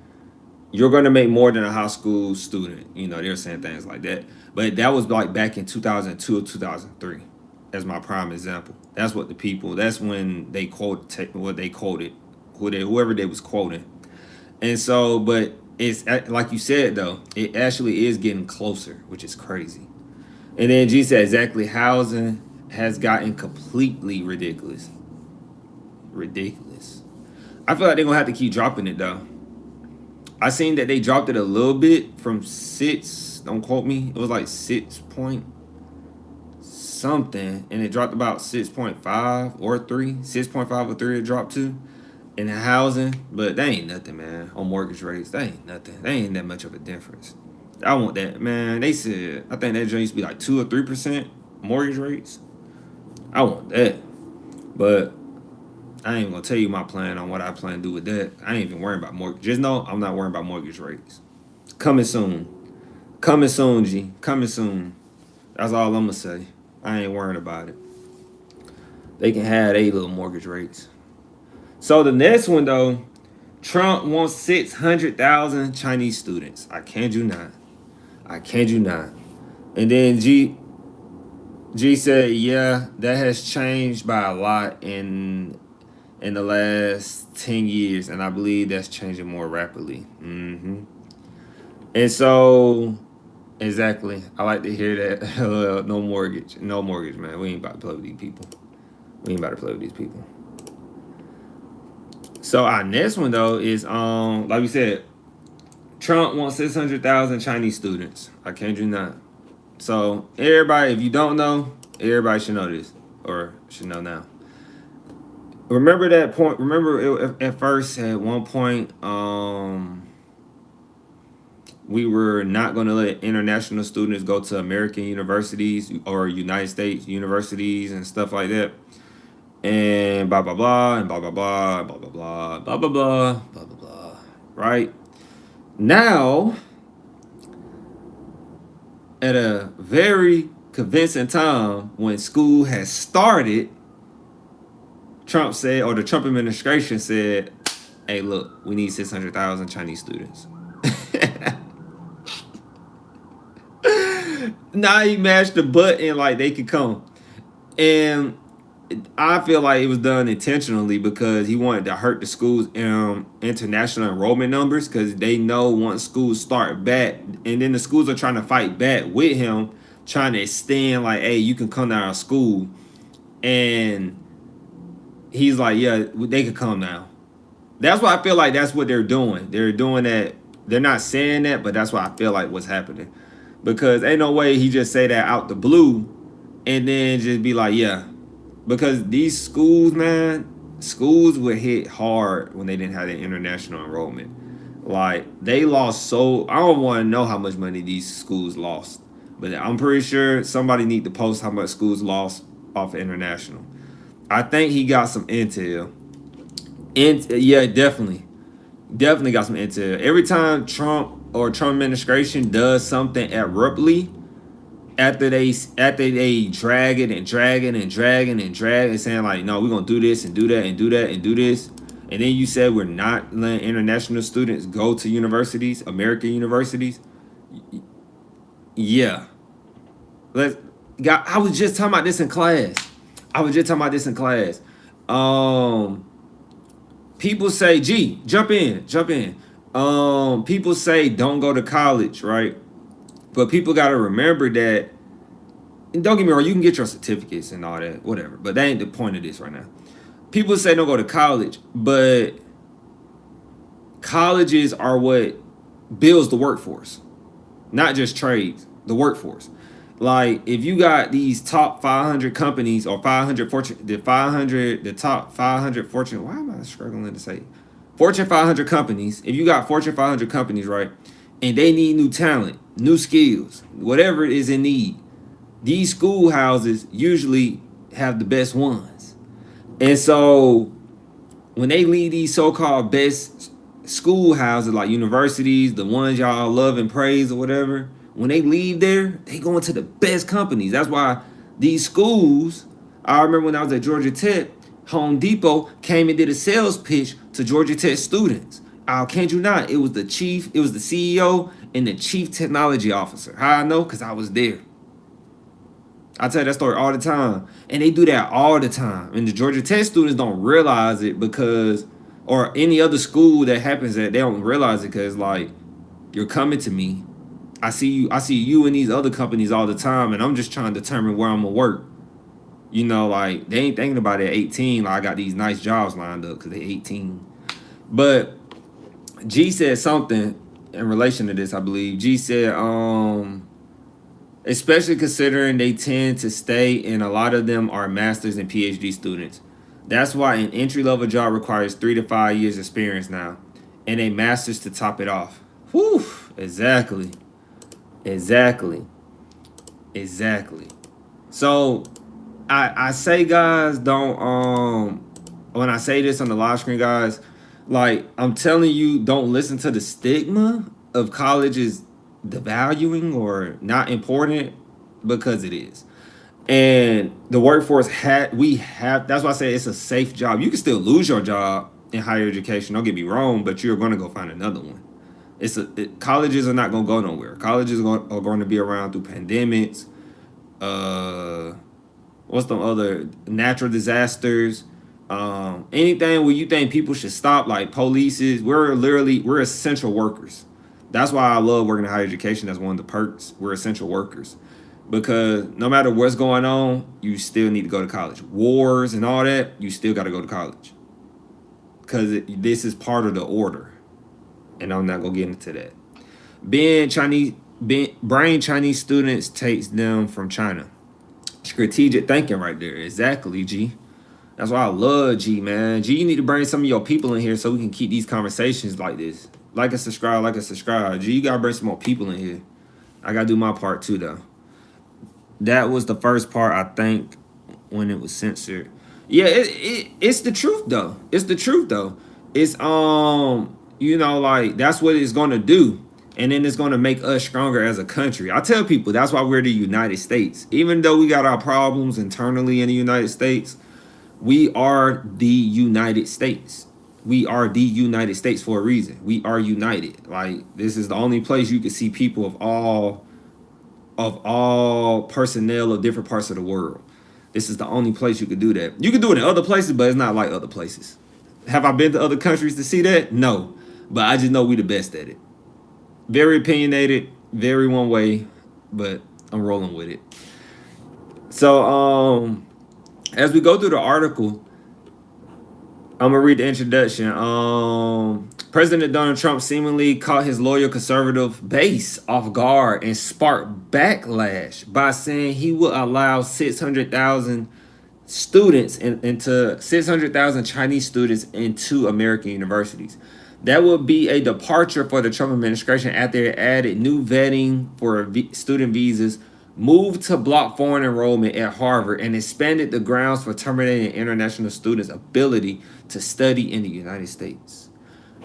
you're going to make more than a high school student. You know, they're saying things like that. But that was like back in 2002 or 2003 as my prime example. That's when they quoted, whoever they was quoting. And so, but it's like you said, though, it actually is getting closer, which is crazy. And then G said, exactly, housing has gotten completely ridiculous. I feel like they're gonna have to keep dropping it though. I seen that they dropped it a little bit from 6, don't quote me, it was like 6 point something, and it dropped about 6.5 or 3, 6.5 or 3 it dropped to in the housing, but they ain't nothing, man, on mortgage rates. They ain't nothing. They ain't that much of a difference. I want that, man. They said, I think that joint used to be like 2 or 3% mortgage rates. I want that. But I ain't gonna tell you my plan on what I plan to do with that. I ain't even worrying about mortgage. Just know I'm not worrying about mortgage rates. Coming soon. Coming soon, G. Coming soon. That's all I'm gonna say. I ain't worrying about it. They can have a little mortgage rates. So the next one though, Trump wants 600,000 Chinese students. I kid you not. And then G said, yeah, that has changed by a lot in the last 10 years, and I believe that's changing more rapidly. And so, exactly, I like to hear that. No mortgage, man. We ain't about to play with these people. So our next one though is like we said, Trump wants 600,000 Chinese students. I kid you not. So everybody, if you don't know, everybody should know this or should know now. Remember that point. Remember at first at one point, we were not going to let international students go to American universities or United States universities and stuff like that. and blah blah blah and blah blah blah blah blah blah blah blah blah blah blah blah. Right now, at a very convincing time when school has started, Trump said, or the Trump administration said, "Hey, look, we need 600,000 Chinese students." Now he mashed the button like they could come, and I feel like it was done intentionally because he wanted to hurt the schools' international enrollment numbers, because they know once schools start back, and then the schools are trying to fight back with him, trying to extend like, hey, you can come to our school, and he's like, yeah, they could come now. That's why I feel like that's what they're doing. They're doing that. They're not saying that, but that's why I feel like what's happening, because ain't no way he just say that out the blue and then just be like, yeah. Because these schools, man, schools would hit hard when they didn't have the international enrollment. Like, they lost so, I don't want to know how much money these schools lost, but I'm pretty sure somebody need to post how much schools lost off of international. I think he got some intel. Yeah, definitely got some intel. Every time Trump or Trump administration does something abruptly, after they drag it and drag it and drag it and drag it, saying like, no, we're gonna do this and do that and do that and do this, and then you said we're not letting international students go to universities, American universities. Yeah, I was just talking about this in class. People say, gee, jump in. People say don't go to college, right? But people got to remember that, and don't get me wrong, you can get your certificates and all that, whatever, but that ain't the point of this right now. People say don't go to college, but colleges are what builds the workforce, not just trades, the workforce. Like, if you got these top 500 companies or 500 Fortune, the top 500 Fortune, why am I struggling to say Fortune 500 companies? If you got Fortune 500 companies, right, and they need new talent, new skills, whatever it is in need, these schoolhouses usually have the best ones. And so when they leave these so-called best schoolhouses like universities, the ones y'all love and praise or whatever, when they leave there, they go into the best companies. That's why these schools, I remember when I was at Georgia Tech, Home Depot came and did a sales pitch to Georgia Tech students. I kid you not, it was the CEO and the chief technology officer. How I know? Because I was there. I tell that story all the time. And they do that all the time. And the Georgia Tech students don't realize it because, or any other school that happens at, they don't realize it because, like, you're coming to me. I see you in these other companies all the time, and I'm just trying to determine where I'm gonna work. You know, like, they ain't thinking about it at 18. Like, I got these nice jobs lined up because they're 18. But G said something in relation to this, I believe. G said, especially considering they tend to stay, and a lot of them are master's and PhD students. That's why an entry-level job requires 3 to 5 years experience now, and a master's to top it off. Whew, exactly. So I say, guys, don't when I say this on the live screen, guys, like, I'm telling you, don't listen to the stigma of colleges devaluing or not important, because it is. And the workforce that's why I say it's a safe job. You can still lose your job in higher education, don't get me wrong, but you're going to go find another one. Colleges are not going to go nowhere. Colleges are going to be around through pandemics, what's the other, natural disasters, anything where you think people should stop, like police. We're essential workers. That's why I love working in higher education. That's one of the perks. We're essential workers, because no matter what's going on, you still need to go to college. Wars and all that, you still got to go to college, because this is part of the order. And I'm not gonna get into that. Brain Chinese students takes them from China. Strategic thinking right there. Exactly, G. That's why I love G, man. G, you need to bring some of your people in here so we can keep these conversations like this. Like and subscribe. G, you gotta bring some more people in here. I gotta do my part too, though. That was the first part, I think, when it was censored. Yeah, it's the truth though. It's the truth though. It's you know, like that's what it's gonna do. And then it's gonna make us stronger as a country. I tell people that's why we're the United States. Even though we got our problems internally in the United States, we are the United States. We are the United States for a reason. We are united. Like this is the only place you can see people of all personnel of different parts of the world. This is the only place you could do that. You can do it in other places, but it's not like other places. Have I been to other countries to see that? No. But I just know we the best at it. Very opinionated, very one way, but I'm rolling with it. So as we go through the article, I'm gonna read the introduction. President Donald Trump seemingly caught his loyal conservative base off guard and sparked backlash by saying he would allow 600,000 students into 600,000 Chinese students into American universities. That would be a departure for the Trump administration after it added new vetting for student visas, moved to block foreign enrollment at Harvard, and expanded the grounds for terminating international students' ability to study in the United States.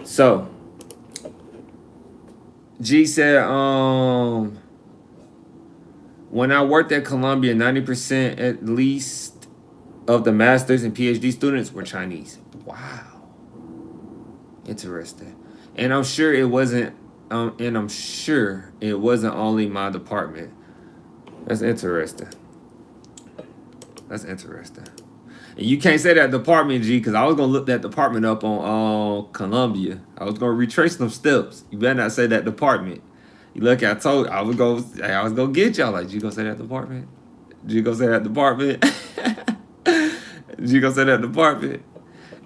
So, G said, when I worked at Columbia, 90% at least of the master's and PhD students were Chinese. Wow. Interesting. And I'm sure it wasn't only my department. That's interesting. That's interesting. And you can't say that department, G, because I was gonna look that department up on Columbia. I was gonna retrace them steps. You better not say that department. You look, I told I was gonna get y'all. Like, you gonna say that department? You gonna say that department? You gonna say that department?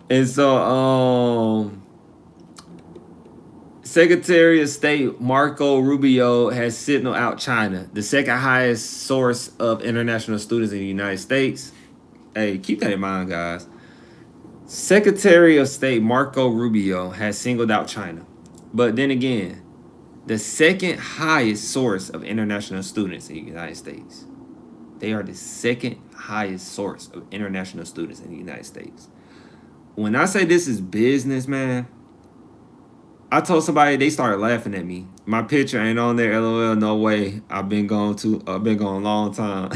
And so Secretary of State Marco Rubio has signaled out China, the second highest source of international students in the United States. Hey, keep that in mind, guys. Secretary of State Marco Rubio has singled out China. But then again, the second highest source of international students in the United States. They are the second highest source of international students in the United States. When I say this is business, man, I told somebody, they started laughing at me. My picture ain't on there, LOL, no way. I've been gone a long time.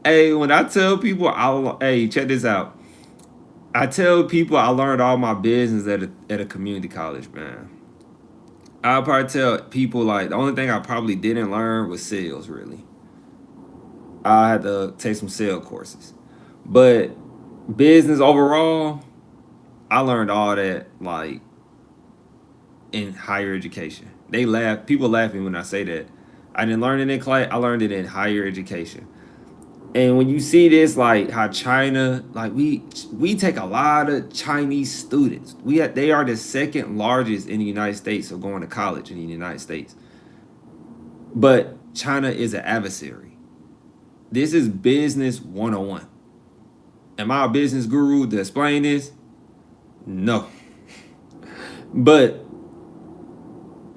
Hey, when I tell people, hey, check this out. I tell people I learned all my business at a community college, man. I'll probably tell people, like, the only thing I probably didn't learn was sales, really. I had to take some sales courses. But business overall, I learned all that, like, in higher education. People laugh at me when I say that. I didn't learn it in class, I learned it in higher education. And when you see this, like how China, like we take a lot of Chinese students. They are the second largest in the United States of going to college in the United States. But China is an adversary. This is business 101. Am I a business guru to explain this? No. But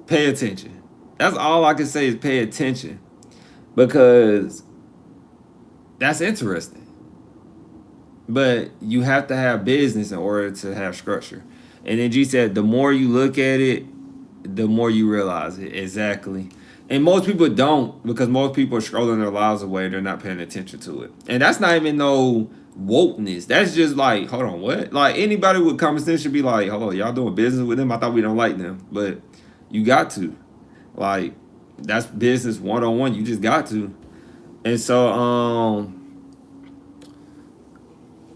pay attention. That's all I can say is pay attention. Because that's interesting. But you have to have business in order to have structure. And then G said, the more you look at it, the more you realize it. Exactly. And most people don't, because most people are scrolling their lives away. They're not paying attention to it. And that's not even no wokeness. That's just like, hold on, what? Like, anybody with common sense should be like, hold on, y'all doing business with them? I thought we don't like them. But you got to. Like, that's business 101. You just got to. And so,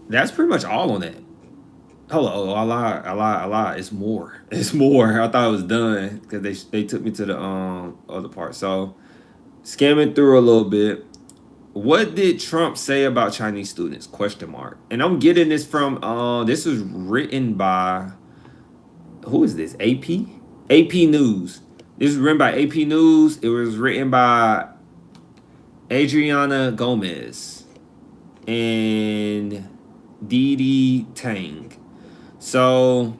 that's pretty much all on that. Hello, I lied. It's more. It's more. I thought it was done because they took me to the other part. So, skimming through a little bit. What did Trump say about Chinese students? Question mark. And I'm getting this from this was written by, who is this? AP? AP News. This was written by AP News. It was written by Adriana Gomez and Didi Tang. So,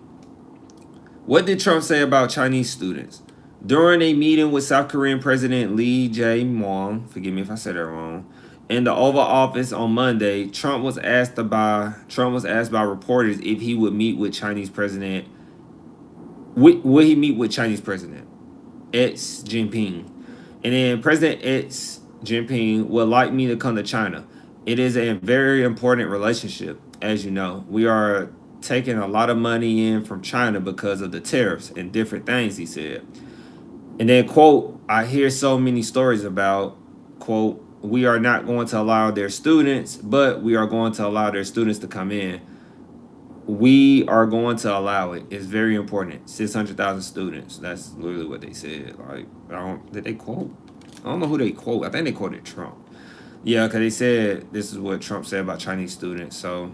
what did Trump say about Chinese students? During a meeting with South Korean President Lee Jae-myung, forgive me if I said that wrong, In the Oval Office on Monday, Trump was asked by reporters if he would meet with Chinese President. Would he meet with Chinese President X Jinping? And then President X Jinping would like me to come to China. It is a very important relationship, as you know. We are taking a lot of money in from China because of the tariffs and different things, he said. And then, quote, I hear so many stories about, quote, we are not going to allow their students, but we are going to allow their students to come in. We are going to allow it. It's very important. 600,000 students. That's literally what they said. Like, did they quote? I don't know who they quote. I think they quoted Trump. Yeah, because they said this is what Trump said about Chinese students. So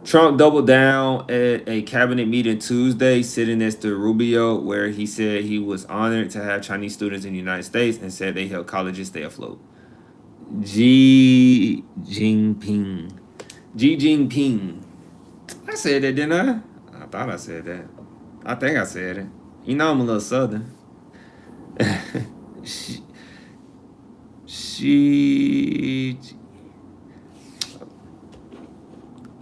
Trump doubled down at a cabinet meeting Tuesday, sitting next to Rubio, where he said he was honored to have Chinese students in the United States and said they help colleges stay afloat. Xi Jinping. Xi Jinping. I said that, didn't I? I thought I said that. I think I said it. You know I'm a little southern. she, she,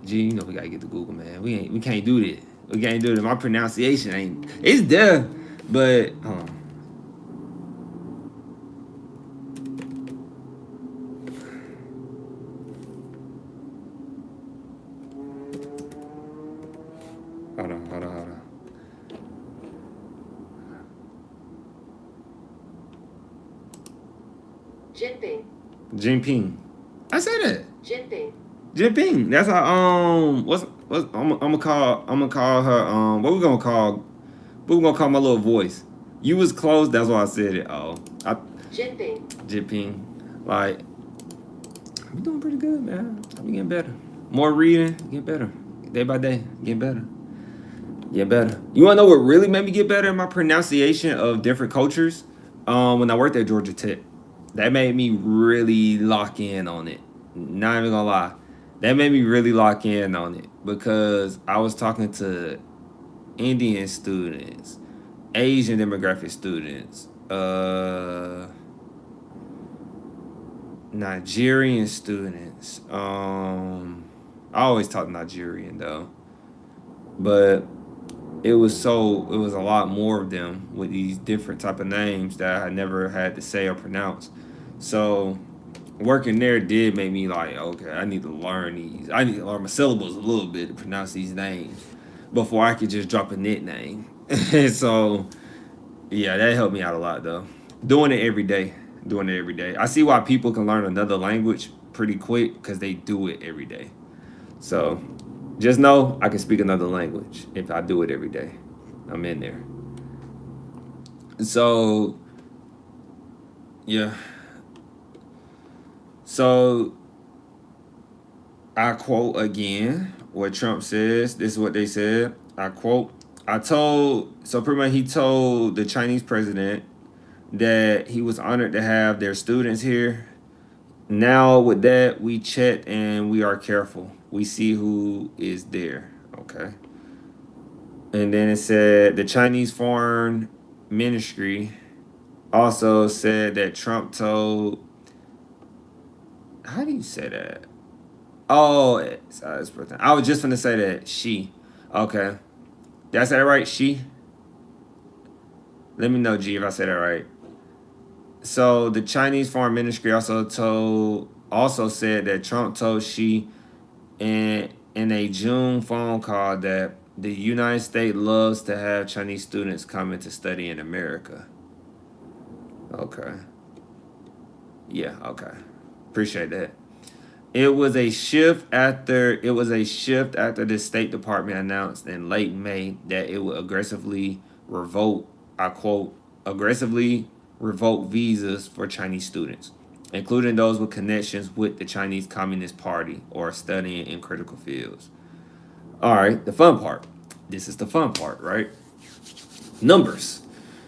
G, you know we gotta get to Google, man. We can't do that. We can't do that. My pronunciation ain't. It's there, but hold on. Jinping. I said it. Jinping. That's how I'm gonna call her what we gonna call my little voice. You was close, that's why I said it. Jinping. Like, I'm doing pretty good, man. I'm getting better. More reading, get better. Day by day, get better. Get better. You wanna know what really made me get better in my pronunciation of different cultures? When I worked at Georgia Tech. That made me really lock in on it. Not even gonna lie. That made me really lock in on it because I was talking to Indian students, Asian demographic students, Nigerian students. I always talk Nigerian though, but it was a lot more of them with these different type of names that I never had to say or pronounce. So working there did make me like, okay, I need to learn these. I need to learn my syllables a little bit to pronounce these names before I could just drop a nickname. So yeah, that helped me out a lot though. Doing it every day. I see why people can learn another language pretty quick because they do it every day. So just know I can speak another language if I do it every day. I'm in there. So yeah. So I quote again what Trump says. This is what they said. I quote, pretty much he told the Chinese president that he was honored to have their students here. Now with that, we check and we are careful. We see who is there. Okay. And then it said the Chinese Foreign Ministry also said that Trump told. How do you say that? Oh, I was just gonna say that she. Okay. Did I say that right? She? Let me know, G, if I said that right. So the Chinese Foreign Ministry also said that Trump told Xi in a June phone call that the United States loves to have Chinese students coming to study in America. Okay. Yeah, okay. Appreciate that. It was a shift after the State Department announced in late May that it would aggressively revoke visas for Chinese students, including those with connections with the Chinese Communist Party or studying in critical fields. All right, the fun part. This is the fun part, right? Numbers.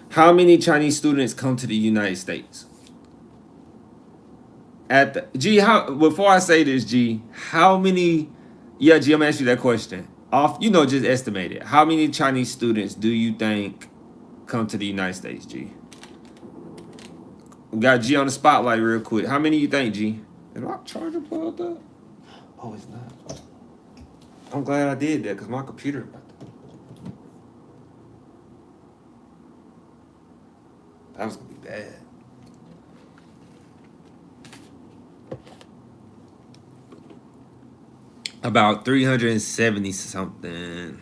How many Chinese students come to the United States? Before I say this, G, how many? Yeah, G, I'm gonna ask you that question. Just estimate it. How many Chinese students do you think come to the United States, G? We got G on the spotlight real quick. How many you think, G? Is my charger plugged up? Oh, it's not. I'm glad I did that because my computer. That was gonna be bad. About 370 something.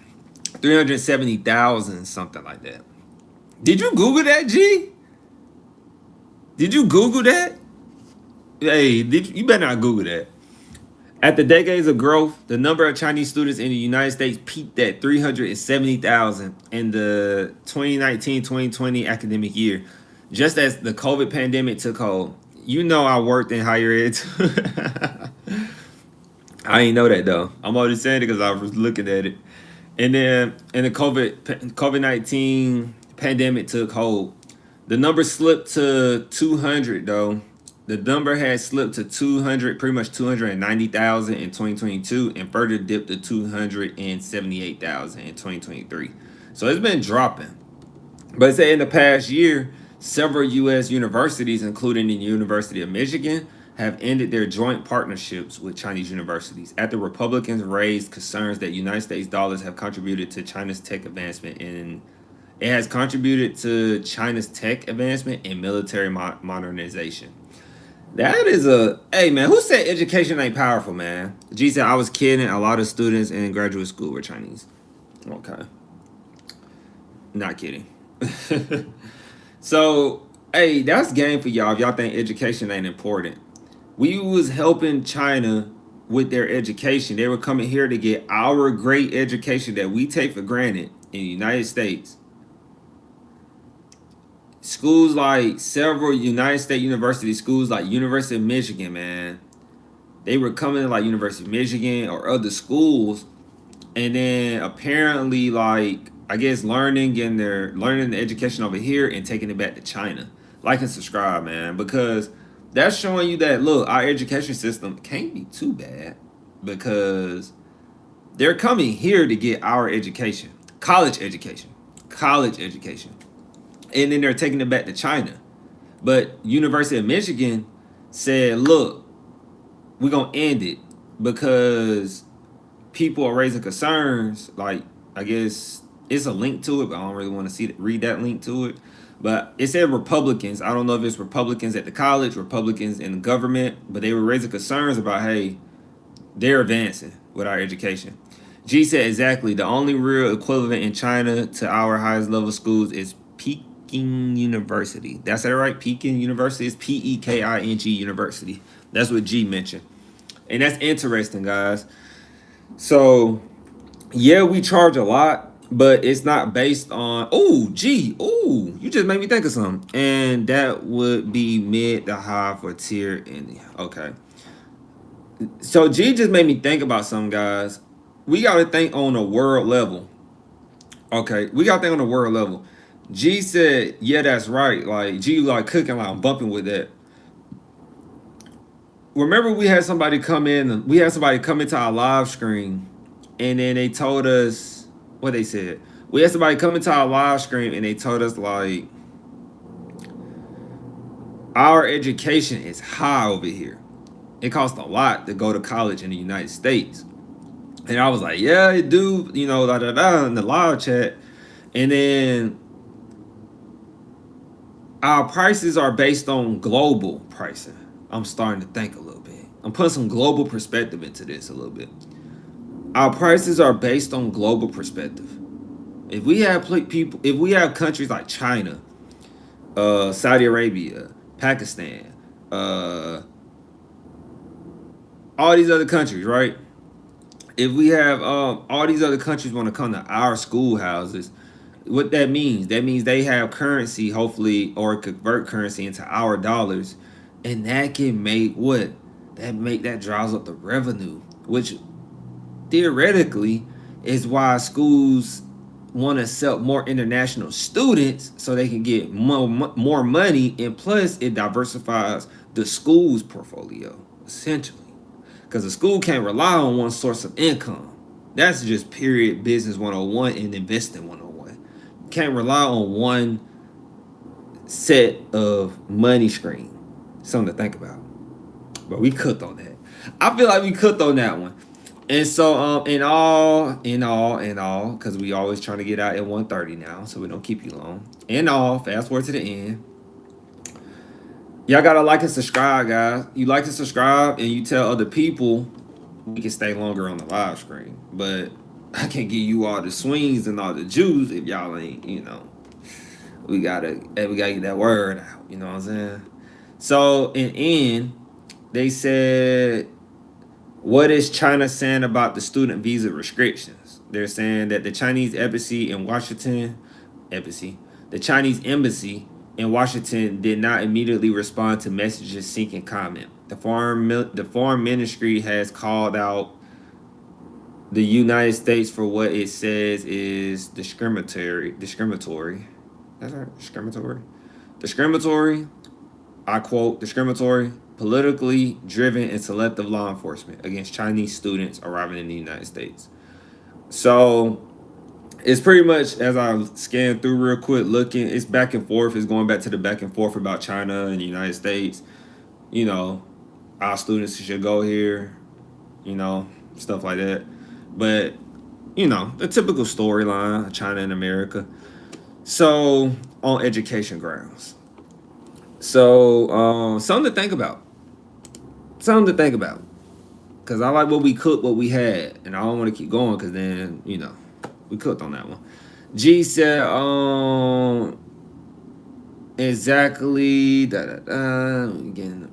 370,000, something like that. Did you Google that, G? Did you Google that? Hey, you better not Google that. After decades of growth, the number of Chinese students in the United States peaked at 370,000 in the 2019-2020 academic year, just as the COVID pandemic took hold. You know I worked in higher ed. I ain't know that though. I'm only saying it because I was looking at it. And then, and the COVID-19 pandemic took hold. The number slipped to 200 though. The number had slipped to 200, pretty much 290,000 in 2022, and further dipped to 278,000 in 2023. So it's been dropping. But it said in the past year, several U.S. universities, including the University of Michigan, have ended their joint partnerships with Chinese universities after Republicans raised concerns that United States dollars have contributed to China's tech advancement in it has contributed to China's tech advancement and military modernization. That is hey man, who said education ain't powerful, man? G said I was kidding. A lot of students in graduate school were Chinese. Okay. Not kidding. So, hey, that's game for y'all if y'all think education ain't important. We was helping China with their education. They were coming here to get our great education that we take for granted in the United States. Schools like several United States university schools like University of Michigan, man. They were coming to like University of Michigan or other schools, and then apparently like I guess learning the education over here and taking it back to China. Like and subscribe, man, because that's showing you that look, our education system can't be too bad because they're coming here to get our education, college education, and then they're taking it back to China. But University of Michigan said, look, we're gonna end it because people are raising concerns. Like, I guess it's a link to it, but I don't really want to read that link to it. But it said Republicans. I don't know if it's Republicans at the college, Republicans in the government, but they were raising concerns about, hey, they're advancing with our education. G said exactly. The only real equivalent in China to our highest level schools is Peking University. That's that right? Peking University is Peking University. That's what G mentioned. And that's interesting, guys. So, yeah, we charge a lot, but it's not based on, you just made me think of something. And that would be mid to high for tier in. Okay. So G just made me think about something, guys. We got to think on a world level. Okay, we got to think on a world level. G said, yeah, that's right. Like, G like cooking, like I'm bumping with that. Remember we had somebody come into our live screen, and then they told us what they said. We had somebody come into our live stream and they told us like our education is high over here. It costs a lot to go to college in the United States. And I was like, yeah, it do, in the live chat. And then our prices are based on global pricing. I'm starting to think a little bit. I'm putting some global perspective into this a little bit. Our prices are based on global perspective. If we have countries like China, Saudi Arabia, Pakistan, all these other countries, right? If we have all these other countries want to come to our schoolhouses, what that means they have currency, hopefully, or convert currency into our dollars, and that can make that drives up the revenue, which theoretically is why schools want to accept more international students so they can get more money, and plus it diversifies the school's portfolio essentially, because a school can't rely on one source of income. That's just period business 101 and investing 101. Can't rely on one set of money stream. Something to think about. But we cooked on that. I feel like we cooked on that one. And so, in all, because we always trying to get out at 1:30 now, so we don't keep you long. In all, fast forward to the end. Y'all gotta like and subscribe, guys. You like and subscribe, and you tell other people, we can stay longer on the live screen. But I can't give you all the swings and all the juice if y'all ain't, we gotta get that word out. You know what I'm saying? So in end, they said, what is China saying about the student visa restrictions? They're saying that the Chinese embassy in Washington, the Chinese embassy in Washington did not immediately respond to messages seeking comment. The foreign ministry has called out the United States for what it says is discriminatory. That's right, discriminatory. I quote, discriminatory, politically driven, and selective law enforcement against Chinese students arriving in the United States. So it's pretty much, as I scan through real quick, looking, it's back and forth. It's going back to the back and forth about China and the United States. Our students should go here, stuff like that. But, the typical storyline of China and America. So, on education grounds. So, something to think about. Because I like what we cooked, what we had. And I don't want to keep going because then, we cooked on that one. G said, exactly, again,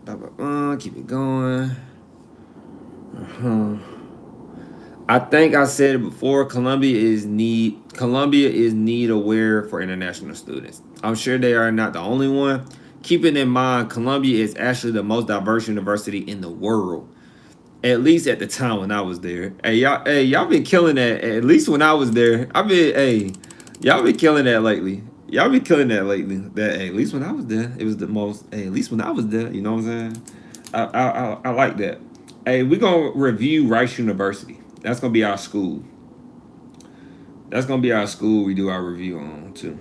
keep it going. I think I said it before, Columbia is need aware for international students. I'm sure they are not the only one. Keeping in mind, Columbia is actually the most diverse university in the world. At least at the time when I was there. Y'all been killing that. At least when I was there. Y'all been killing that lately. That at least when I was there, it was the most. At least when I was there, you know what I'm saying? I like that. We're gonna review Rice University. That's gonna be our school. We do our review on too.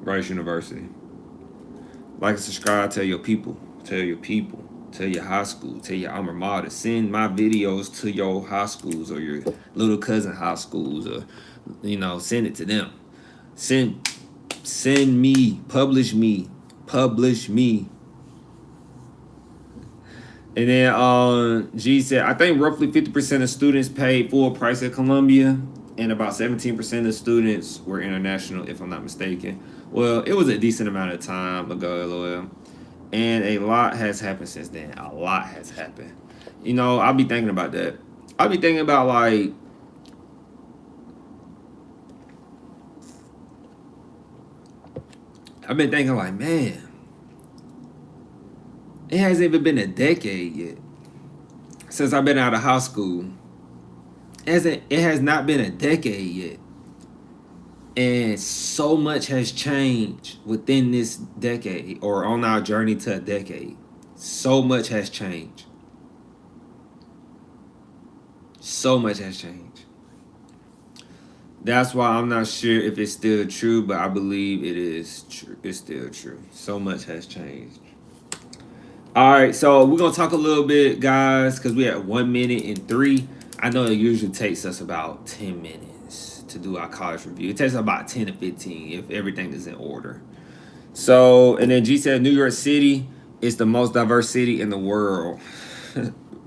Rice University. Like and subscribe. Tell your people. Tell your high school. Tell your alma mater. Send my videos to your high schools or your little cousin high schools, or send it to them. Send me. Publish me. And then G said, I think roughly 50% of students paid full price at Columbia, and about 17% of students were international, if I'm not mistaken. Well, it was a decent amount of time ago, and a lot has happened since then. A lot has happened. I'll be thinking about that. I'll be thinking about, like, I've been thinking, like, man, it hasn't even been a decade yet since I've been out of high school. It has not been a decade yet. And so much has changed within this decade, or on our journey to a decade. So much has changed. That's why I'm not sure if it's still true, but I believe it is true. It's still true. So much has changed. All right, so we're going to talk a little bit, guys, because we're at 1 minute and 3. I know it usually takes us about 10 minutes to do our college review. It takes about 10 to 15 if everything is in order. So, and then G said New York City is the most diverse city in the world.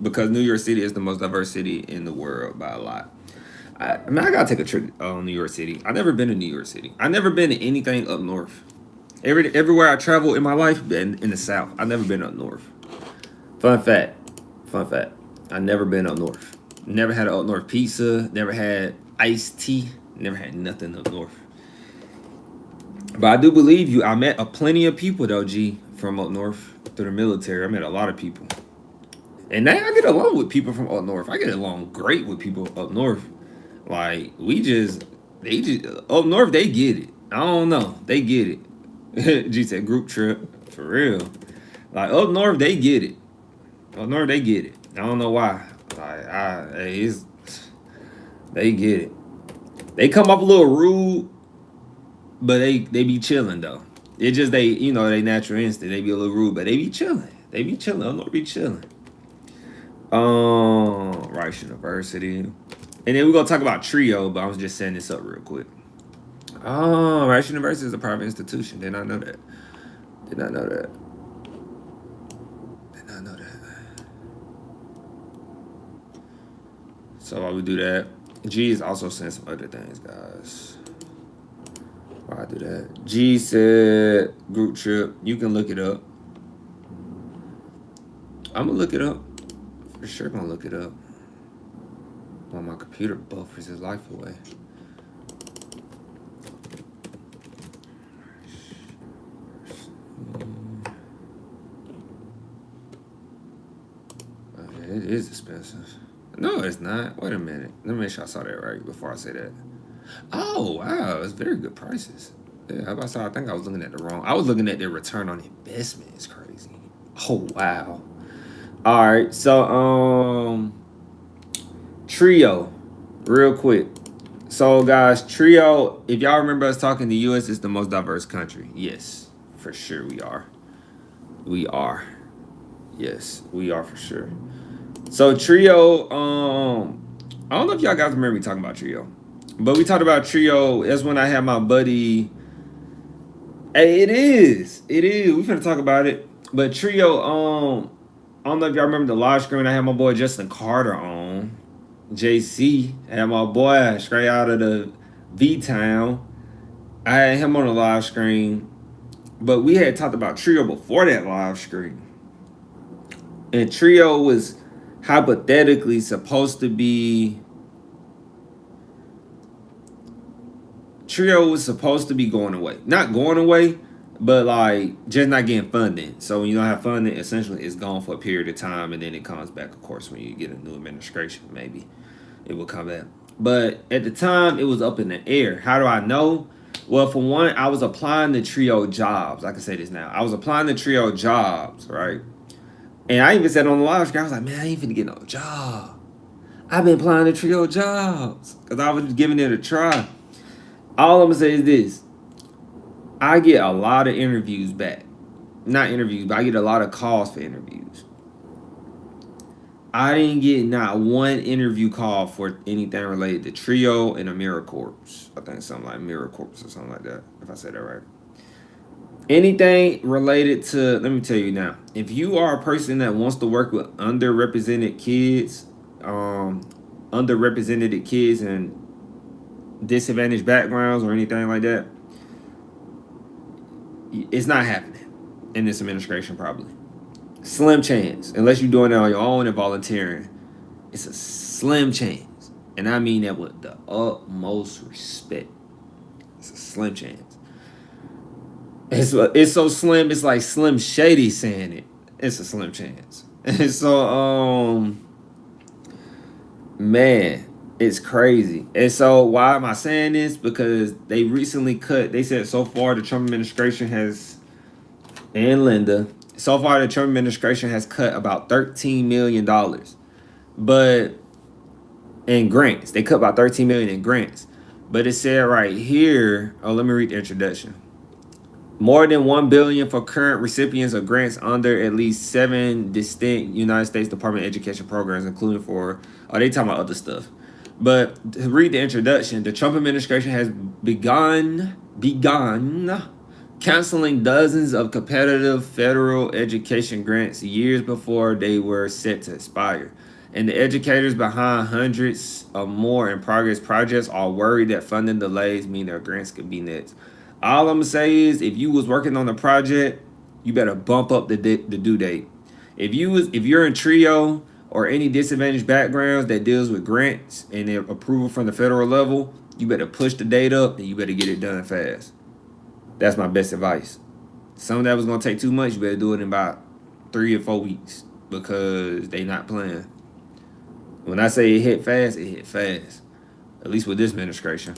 Because New York City is the most diverse city in the world by a lot. I got to take a trip on New York City. I've never been to New York City. I've never been to anything up north. Everywhere I travel in my life, been in the South. I've never been up north. Fun fact. I've never been up north. Never had an up north pizza. Never had iced tea. Never had nothing up north. But I do believe you. I met plenty of people, though, G, from up north through the military. I met a lot of people. And now I get along with people from up north. I get along great with people up north. Like, they just, up north, they get it. I don't know. They get it. G said group trip. For real. Like, up north, they get it. I don't know why. Like, they get it. They come up a little rude, but they be chilling, though. It's just they natural instinct. They be a little rude, but they be chilling. Up north be chilling. Rice University. And then we're gonna talk about Trio, but I was just setting this up real quick. Oh, Rice University is a private institution. Did not know that. Did not know that. Did not know that. So while we do that, G is also saying some other things, guys. Why I do that? G said group trip. You can look it up. I'm gonna look it up. For sure gonna look it up. While my computer buffers his life away. It is expensive. No, it's not. Wait a minute. Let me make sure I saw that right before I say that. Oh, wow. It's very good prices. Yeah, I think I was looking at the wrong. I was looking at their return on investment. It's crazy. Oh, wow. All right. So, Trio, real quick. So, guys, Trio, if y'all remember us talking, the U.S. is the most diverse country. Yes, for sure we are. We are. Yes, we are for sure. So Trio, I don't know if y'all guys remember me talking about Trio, but we talked about Trio. That's when I had my buddy. Hey, it is. We finna talk about it. But Trio, I don't know if y'all remember the live screen. I had my boy Justin Carter on. JC, I had my boy straight out of the V-Town. I had him on the live screen, but we had talked about Trio before that live screen, and Trio was hypothetically supposed to be going away. Not going away, but like just not getting funding. So when you don't have funding, essentially it's gone for a period of time and then it comes back, of course, when you get a new administration, maybe it will come back. But at the time it was up in the air. How do I know? Well, for one, I was applying to Trio jobs. I can say this now. I was applying to Trio jobs, right? And I even said on the live stream, I was like, man, I ain't finna get no job. I've been applying to Trio jobs because I was giving it a try. All I'm gonna say is this. I get a lot of interviews back. Not interviews, but I get a lot of calls for interviews. I didn't get not one interview call for anything related to Trio and AmeriCorps. I think something like AmeriCorps or something like that, if I said that right. Anything related to, let me tell you now, if you are a person that wants to work with underrepresented kids and disadvantaged backgrounds or anything like that, it's not happening in this administration probably. Slim chance, unless you're doing it on your own and volunteering. It's a slim chance. And I mean that with the utmost respect. It's a slim chance. It's so slim, it's like Slim Shady saying it. It's a slim chance. And so, man, it's crazy. And so why am I saying this? Because they recently they said so far the Trump administration has, and Linda, so far the Trump administration has cut about $13 million. But in grants, they cut about $13 million in grants. But it said right here, let me read the introduction. More than $1 billion for current recipients of grants under at least 7 distinct United States Department of Education programs, including for, they talking about other stuff. But to read the introduction, the Trump administration has begun canceling dozens of competitive federal education grants years before they were set to expire. And the educators behind hundreds of more in progress projects are worried that funding delays mean their grants could be next. All I'm gonna say is, if you was working on the project, you better bump up the due date. If you're in Trio or any disadvantaged backgrounds that deals with grants and their approval from the federal level, you better push the date up and you better get it done fast. That's my best advice. Some of that was gonna take too much. You better do it in about 3 or 4 weeks because they not playing. When I say it hit fast, it hit fast. At least with this administration.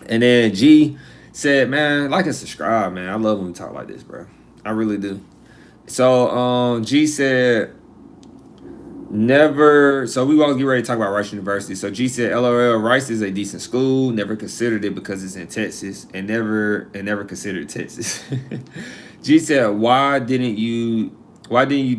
And then G said, man, like and subscribe, man. I love when we talk like this, bro. I really do. So G said, never. So we won't get ready to talk about Rice University. So G said, LOL, Rice is a decent school. Never considered it because it's in Texas, and never considered Texas. G said, why didn't you Why didn't you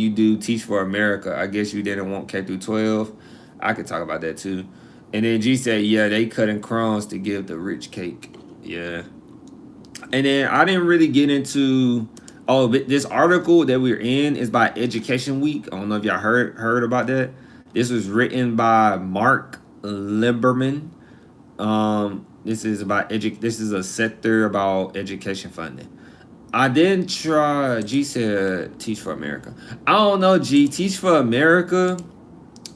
do teach for America? I guess you didn't want K through 12. I could talk about that too. And then G said, yeah, they cutting crumbs to give the rich cake. Yeah. And then I didn't really get into but this article that we're in is by Education Week. I don't know if y'all heard about that. This was written by Mark Lieberman. This is a sector about education funding. I didn't try. G said Teach for America. I don't know. G, Teach for America.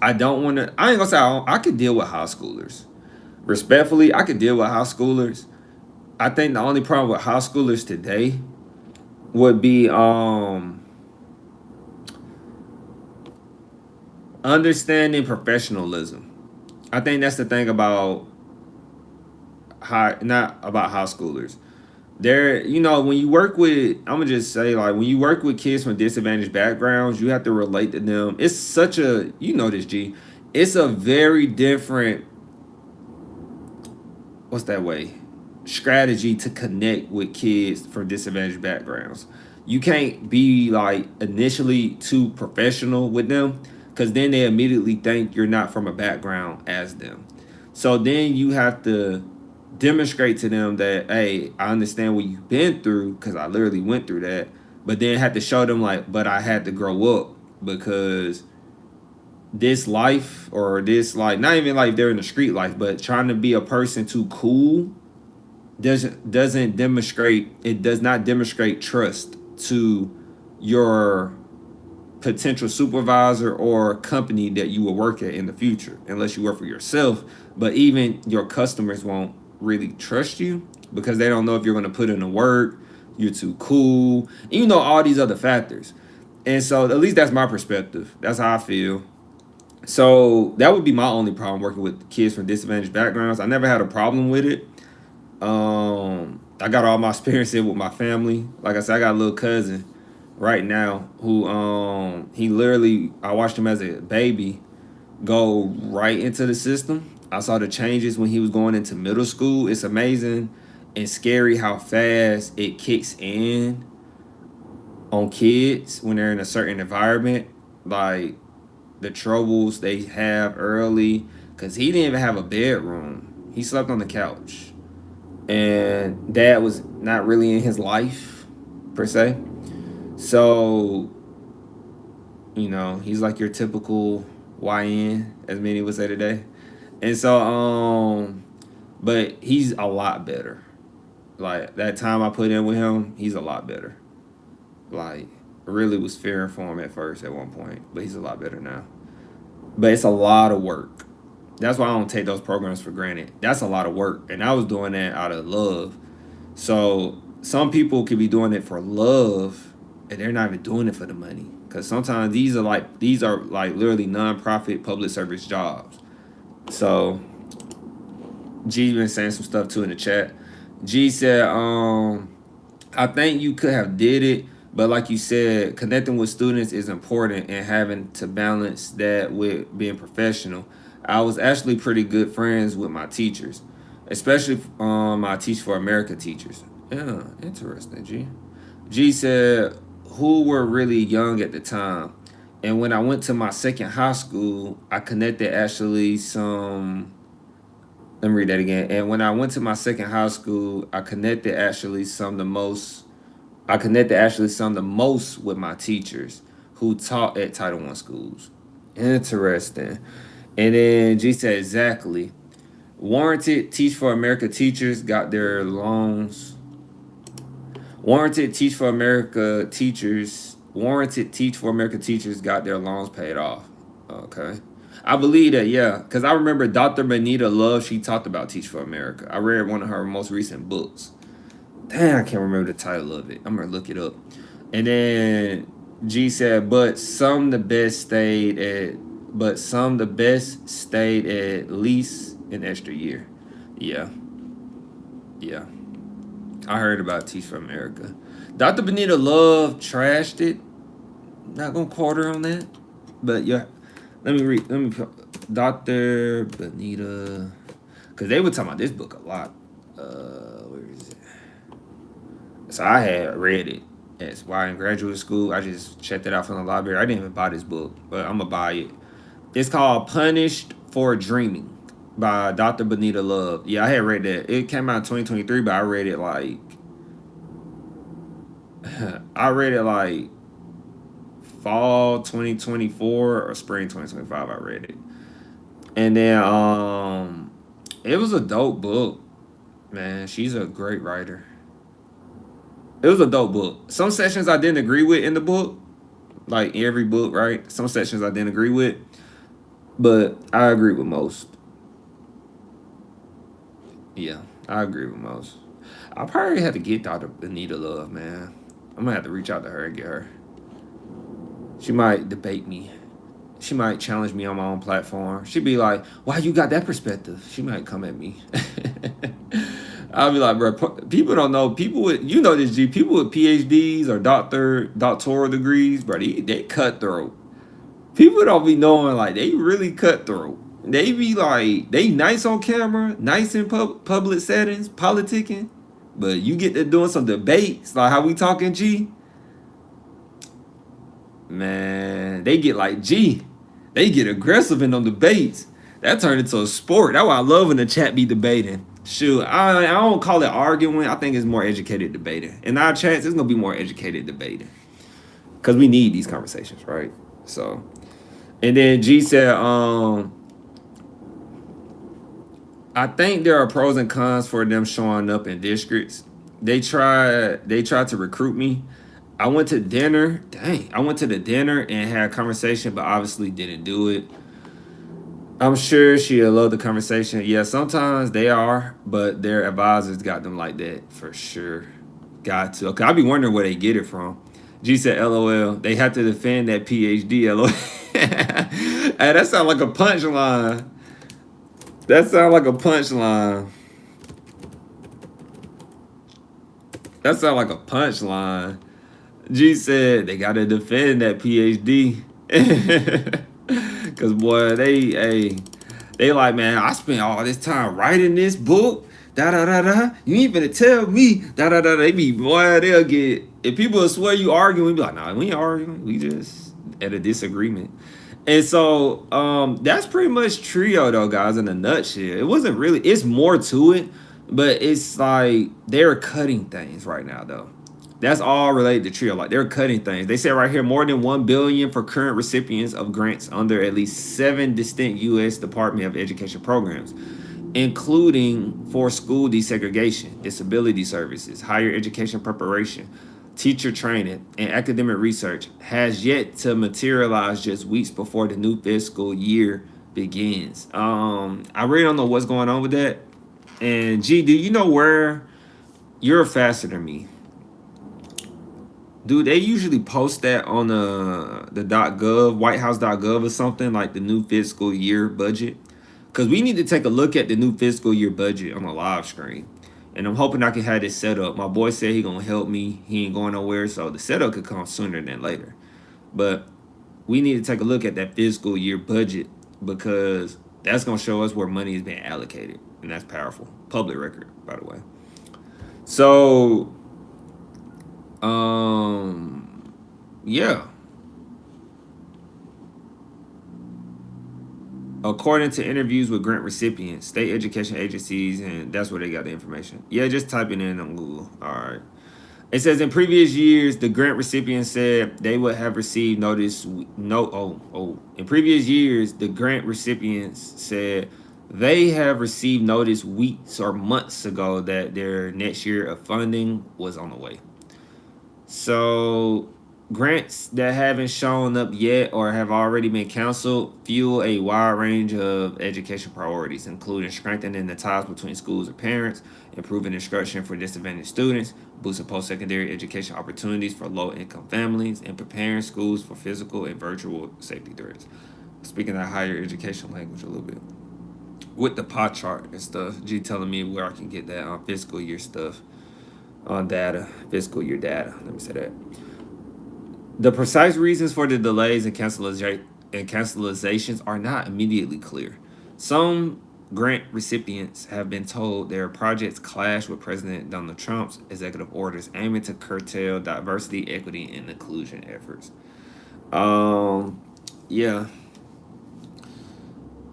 I don't want to. I ain't gonna say I could deal with high schoolers. Respectfully, I could deal with high schoolers. I think the only problem with high schoolers today would be understanding professionalism. I think that's the thing about not about high schoolers. When you work with, I'm gonna just say, like, when you work with kids from disadvantaged backgrounds, you have to relate to them. It's such a, this, G. It's a very different, what's that way? Strategy to connect with kids from disadvantaged backgrounds. You can't be like initially too professional with them because then they immediately think you're not from a background as them. So then you have to demonstrate to them that, hey, I understand what you've been through because I literally went through that. But then have to show them like, but I had to grow up because this life or this, like, not even like they're in the street life, but trying to be a person too cool doesn't demonstrate, it does not demonstrate trust to your potential supervisor or company that you will work at in the future, unless you work for yourself. But even your customers won't really trust you because they don't know if you're going to put in the work, you're too cool, all these other factors. And so at least that's my perspective. That's how I feel. So that would be my only problem working with kids from disadvantaged backgrounds. I never had a problem with it. I got all my experience in with my family. Like I said, I got a little cousin right now who he literally, I watched him as a baby go right into the system. I saw the changes when he was going into middle school. It's amazing and scary how fast it kicks in on kids when they're in a certain environment. Like the troubles they have early, because he didn't even have a bedroom. He slept on the couch. And dad was not really in his life per se. So, he's like your typical YN, as many would say today. And so, but he's a lot better. Like that time I put in with him, he's a lot better. Like, I really was fearing for him at first at one point, but he's a lot better now. But it's a lot of work. That's why I don't take those programs for granted. That's a lot of work. And I was doing that out of love. So some people could be doing it for love and they're not even doing it for the money. Because sometimes these are like literally non-profit public service jobs. So G been saying some stuff too in the chat. G said, I think you could have did it, but like you said, connecting with students is important and having to balance that with being professional. I was actually pretty good friends with my teachers, especially my Teach for America teachers. Yeah, interesting, G. G said, who were really young at the time. And when I went to my second high school, I connected actually some. Let me read that again. And when I went to my second high school, I connected actually some of the most. I connected actually some of the most with my teachers who taught at Title I schools. Interesting. And then G said, exactly. Warranted Teach for America teachers got their loans. Warranted Teach for America teachers got their loans paid off. Okay. I believe that, yeah. Because I remember Dr. Benita Love, she talked about Teach for America. I read one of her most recent books. Damn, I can't remember the title of it. I'm going to look it up. And then G said, but some of the best stayed at least an extra year. Yeah. Yeah. I heard about Teach for America. Dr. Benita Love trashed it. Not gonna quote her on that. But yeah. Let me read. Dr. Benita. Because they were talking about this book a lot. Where is it? So I had read it. Yes, while in graduate school, I just checked it out from the library. I didn't even buy this book, but I'm gonna buy it. It's called Punished for Dreaming by Dr. Benita Love. Yeah, I had read that. It came out in 2023, but I read it like I read it like fall 2024 or spring 2025. I read it. And then it was a dope book, man. She's a great writer. It was a dope book. Some sections I didn't agree with in the book, like every book, right? Some sections I didn't agree with, but I agree with most. Yeah, I agree with most. I probably have to get Dr. Anita Love, man. I'm gonna have to reach out to her and get her. She might debate me. She might challenge me on my own platform. She'd be like, "Why you got that perspective?" She might come at me. I'll be like, bro, people don't know. People with, you know this, G. People with PhDs or doctoral degrees, bro, they cutthroat. People don't be knowing, like, they really cutthroat. They be like, they nice on camera, nice in public settings, politicking, but you get to doing some debates, like how we talking, G, man, they get like, G, they get aggressive in them debates. That turned into a sport. That's why I love when the chat be debating. Shoot, I don't call it arguing. I think it's more educated debating. In our chats, it's gonna be more educated debating because we need these conversations, right? So, and then G said, I think there are pros and cons for them showing up in districts. They tried to recruit me. I went to dinner. Dang, I went to the dinner and had a conversation, but obviously didn't do it. I'm sure she'll love the conversation. Yeah, sometimes they are, but their advisors got them like that for sure. Got to. Okay, I be wondering where they get it from. G said, "LOL." They have to defend that PhD. LOL. Hey, that sounds like a punchline. That sounds like a punchline. That sounds like a punchline. G said they gotta defend that PhD. Cause boy, they like, man, I spent all this time writing this book. Da da da da. You ain't gonna tell me. Da da da. They be, boy, they'll get, if people swear you arguing, we be like, nah, we ain't arguing. We just at a disagreement. And so that's pretty much Trio though, guys, in a nutshell. It wasn't really, it's more to it, but it's like they're cutting things right now though. That's all related to Trio. Like they're cutting things. They say right here more than 1 billion for current recipients of grants under at least 7 distinct U.S. Department of Education programs, including for school desegregation, disability services, higher education preparation, teacher training, and academic research, has yet to materialize just weeks before the new fiscal year begins. I really don't know what's going on with that. And G, do you know where, you're faster than me? Dude, they usually post that on the .gov, whitehouse.gov or something, like the new fiscal year budget. Because we need to take a look at the new fiscal year budget on a live screen. And I'm hoping I can have this set up. My boy said he gonna help me. He ain't going nowhere, so the setup could come sooner than later. But we need to take a look at that fiscal year budget because that's gonna show us where money is being allocated. And that's powerful. Public record, by the way. So yeah. According to interviews with grant recipients, state education agencies, and that's where they got the information. Yeah, just type it in on Google. All right. It says in previous years, the grant recipients said they would have received notice. In previous years, the grant recipients said they have received notice weeks or months ago that their next year of funding was on the way. So grants that haven't shown up yet or have already been canceled fuel a wide range of education priorities, including strengthening the ties between schools and parents, improving instruction for disadvantaged students, boosting post-secondary education opportunities for low-income families, and preparing schools for physical and virtual safety threats. Speaking that higher education language a little bit. With the pie chart and stuff, G telling me where I can get that on fiscal year stuff, on data, fiscal year data. Let me say that. The precise reasons for the delays and cancelizations are not immediately clear. Some grant recipients have been told their projects clash with President Donald Trump's executive orders aiming to curtail diversity, equity, and inclusion efforts. Um, yeah,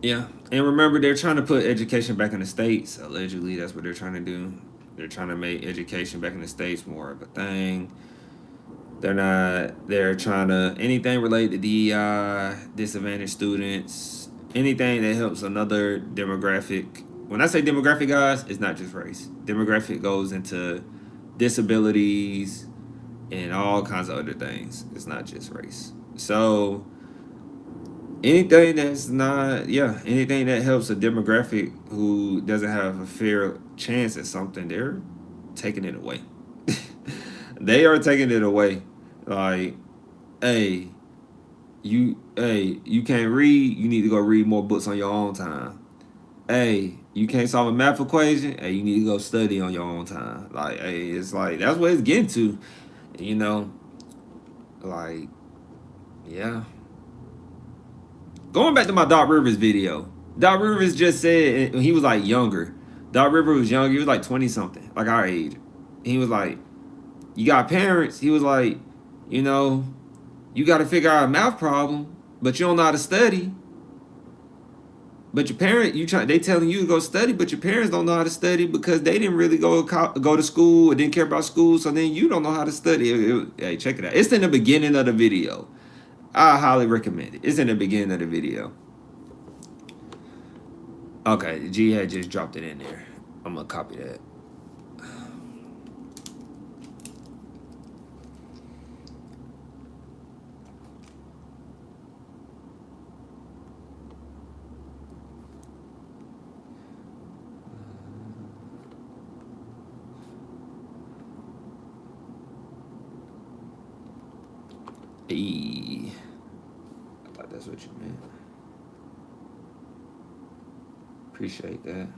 yeah. And remember, they're trying to put education back in the states. Allegedly, that's what they're trying to do. They're trying to make education back in the states more of a thing. They're not. They're trying to anything related to DEI, disadvantaged students, anything that helps another demographic. When I say demographic, guys, it's not just race. Demographic goes into disabilities and all kinds of other things. It's not just race. So anything that's not, yeah, anything that helps a demographic who doesn't have a fair chance at something, they're taking it away. They are taking it away. Like, hey, you can't read, you need to go read more books on your own time. Hey, you can't solve a math equation, hey, you need to go study on your own time. Like, hey, it's like that's what it's getting to, you know. Like, yeah. Going back to my Doc Rivers video, Doc Rivers just said he was like younger. Doc Rivers was younger. He was like 20 something, like our age. He was like, you got parents. He was like, you know, you got to figure out a math problem, but you don't know how to study. But your parent, they telling you to go study, but your parents don't know how to study because they didn't really go to school or didn't care about school. So then you don't know how to study. Hey, check it out. It's in the beginning of the video. I highly recommend it. It's in the beginning of the video. Okay, G had just dropped it in there. I'm gonna copy that. Hey, I thought that's what you meant. Appreciate that.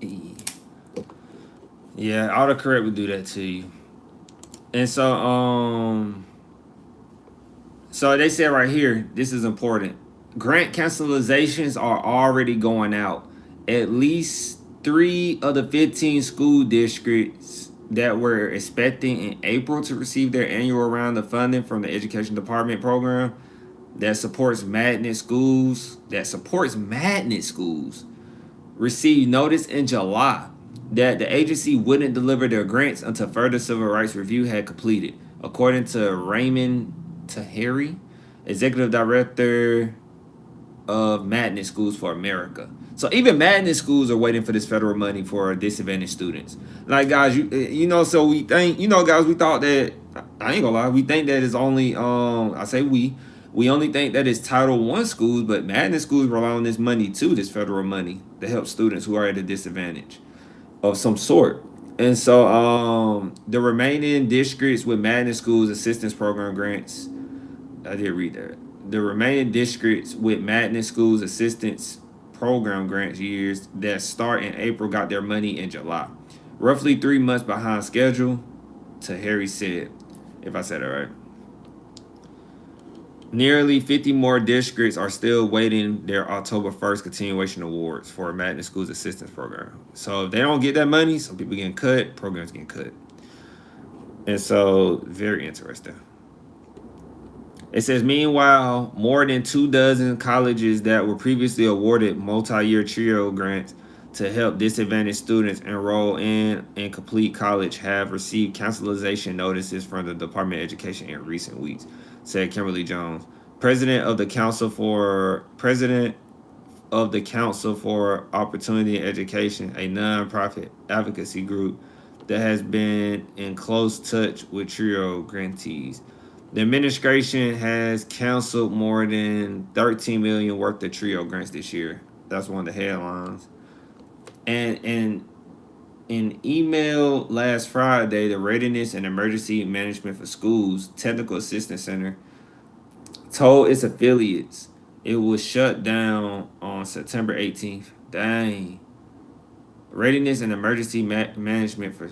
Hey. Yeah, autocorrect would do that to you. And so they said right here, this is important. Grant cancelizations are already going out. At least 3 of the 15 school districts that were expecting in April to receive their annual round of funding from the Education Department program that supports magnet schools, received notice in July that the agency wouldn't deliver their grants until further civil rights review had completed, according to Raymond Tahiri, executive director of Magnet Schools for America. So even magnet schools are waiting for this federal money for disadvantaged students. Like, guys, you know, so we think, you know, guys, we thought that, I ain't gonna lie, we think that it's only I say we only think that it's Title I schools, but magnet schools rely on this money too, this federal money to help students who are at a disadvantage of some sort. And so the remaining districts with magnet schools assistance program grants, I did read that. The remaining districts with magnet schools assistance program grants years that start in April got their money in July. Roughly 3 months behind schedule, Tahiri said, if I said it right. Nearly 50 more districts are still waiting their October 1st continuation awards for a Magnet Schools Assistance Program. So if they don't get that money, some people getting cut, programs getting cut. And so, very interesting. It says, meanwhile, more than 24 colleges that were previously awarded multi-year TRIO grants to help disadvantaged students enroll in and complete college have received cancellation notices from the Department of Education in recent weeks, said Kimberly Jones, president of the Council for Opportunity in Education, a nonprofit advocacy group that has been in close touch with TRIO grantees. The administration has canceled more than $13 million worth of TRIO grants this year. That's one of the headlines. And in an email last Friday, the Readiness and Emergency Management for Schools Technical Assistance Center told its affiliates it was shut down on September 18th. Dang. Readiness and emergency management for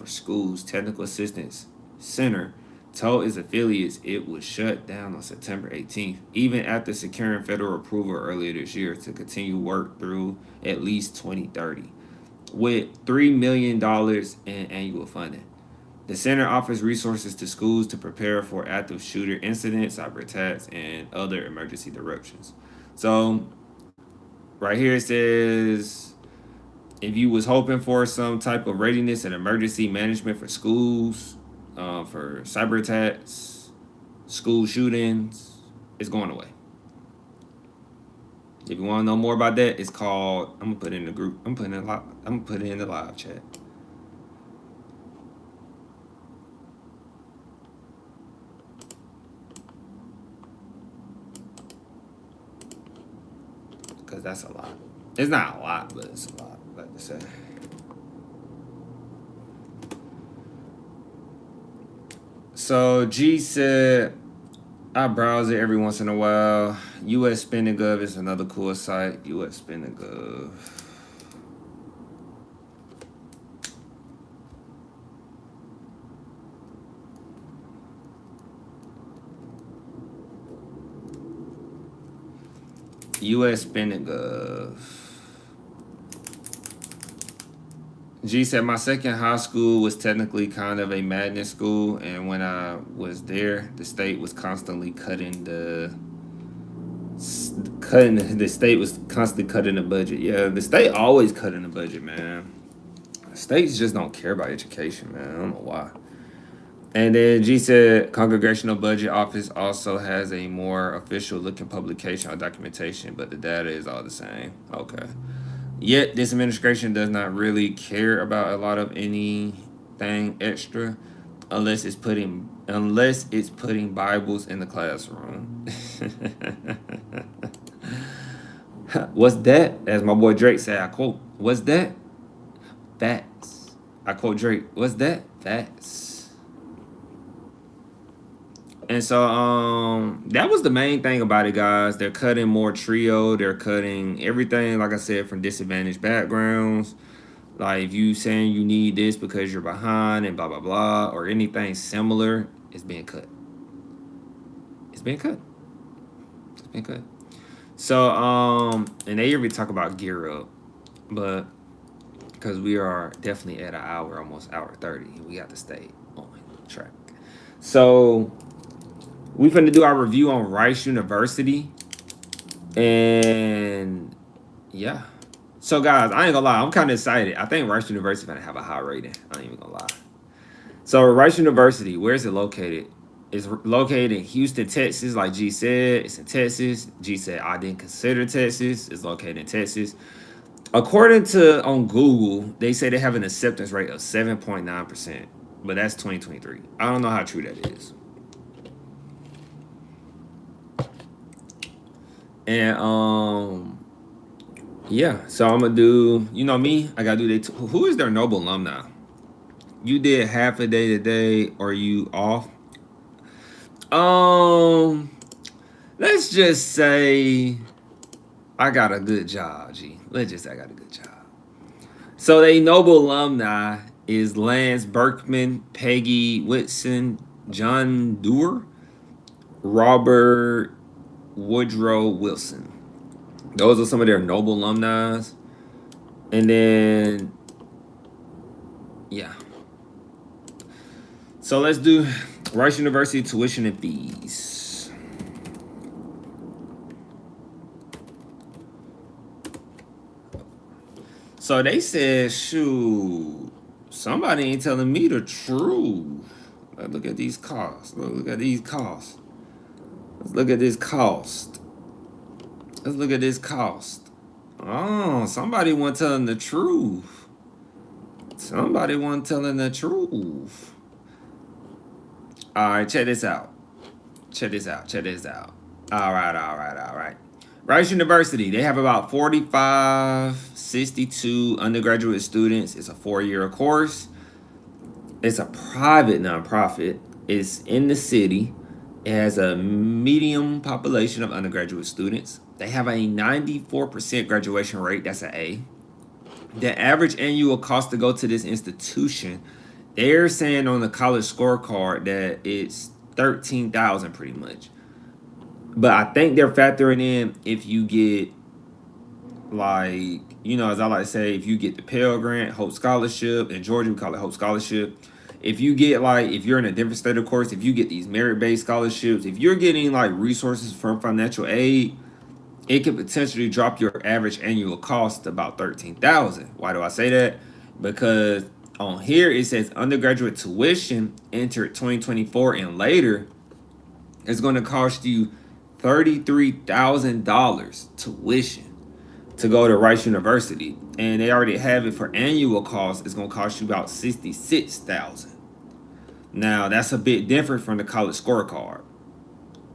schools. Technical Assistance Center told its affiliates it would shut down on September 18th, even after securing federal approval earlier this year to continue work through at least 2030, with $3 million in annual funding. The center offers resources to schools to prepare for active shooter incidents, cyber attacks, and other emergency disruptions. So, right here it says if you was hoping for some type of readiness and emergency management for schools, for cyber attacks, school shootings, it's going away. If you want to know more about that, it's called. I'm gonna put it in the group. I'm gonna put it in the live chat. Because that's a lot. It's not a lot, but it's a lot, like I said. So G said, I browse it every once in a while. US Spending Gov is another cool site. US Spending Gov. US Spending Gov. G said, my second high school was technically kind of a magnet school, and when I was there, the state was constantly cutting the budget. Yeah, the state always cutting the budget, man. States just don't care about education, man. I don't know why. And then G said, Congressional Budget Office also has a more official looking publication or documentation, but the data is all the same. Okay. Yet this administration does not really care about a lot of anything extra unless it's putting Bibles in the classroom. What's that? As my boy Drake said, I quote, what's that? Facts. I quote Drake, what's that? Facts. And so that was the main thing about it, guys. They're cutting more trio. They're cutting everything, like I said, from disadvantaged backgrounds. Like if you saying you need this because you're behind and blah, blah, blah, or anything similar, it's being cut. It's being cut. It's being cut. So, and they even talk about gear up, but because we are definitely at an hour, almost hour 30, we got to stay on track. So we finna do our review on Rice University. And yeah. So guys, I ain't gonna lie, I'm kind of excited. I think Rice University gonna have a high rating. I ain't even gonna lie. So Rice University, where is it located? It's located in Houston, Texas, like G said. It's in Texas. G said I didn't consider Texas. It's located in Texas. According to on Google, they say they have an acceptance rate of 7.9%, but that's 2023. I don't know how true that is. And yeah, so I'm gonna do, you know me, I gotta do who is their Noble alumni? You did half a day today, or you off? Let's just say I got a good job, G. Let's just say I got a good job. So they Noble alumni is Lance Berkman, Peggy Whitson, John Doerr, Robert Woodrow Wilson. Those are some of their Noble alumni. And then, yeah. So let's do Rice University tuition and fees. So they said, shoot, somebody ain't telling me the truth. Look at these costs. Look at these costs. Let's look at this cost. Let's look at this cost. Oh, somebody wasn't telling the truth. Somebody wasn't telling the truth. All right, check this out. Check this out. Check this out. All right. Rice University, they have about 62 undergraduate students. It's a 4-year course. It's a private nonprofit. It's in the city. It has a medium population of undergraduate students. They have a 94% graduation rate. That's an A. The average annual cost to go to this institution, they're saying on the college scorecard that it's 13,000 pretty much. But I think they're factoring in if you get, like, as I like to say, if you get the Pell Grant, Hope Scholarship, in Georgia we call it Hope Scholarship. If you get, like, if you're in a different state, of course, if you get these merit-based scholarships, if you're getting like resources from financial aid, it could potentially drop your average annual cost to about 13,000. Why do I say that? Because on here it says undergraduate tuition entered 2024 and later is going to cost you $33,000 tuition to go to Rice University, and they already have it for annual cost. It's going to cost you about $66,000. Now that's a bit different from the college scorecard.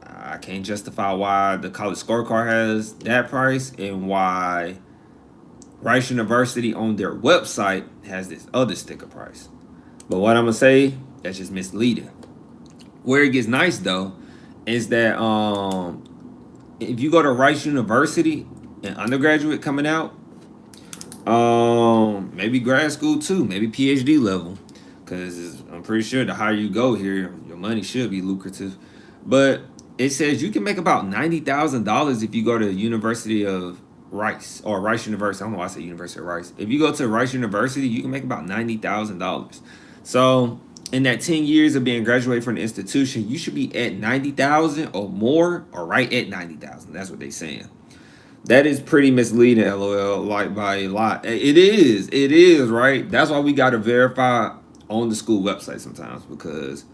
I can't justify why the college scorecard has that price and why Rice University on their website has this other sticker price. But what I'm gonna say, that's just misleading. Where it gets nice though is that if you go to Rice University, an undergraduate coming out, maybe grad school too, maybe PhD level, because I'm pretty sure the higher you go here, your money should be lucrative. But it says you can make about $90,000 if you go to the University of Rice or Rice University. I don't know why I say University of Rice. If you go to Rice University, you can make about $90,000. So in that 10 years of being graduated from the institution, you should be at 90,000 or more, or right at 90,000. That's what they're saying. That is pretty misleading, LOL, like by a lot. It is, right? That's why we got to verify on the school website sometimes, because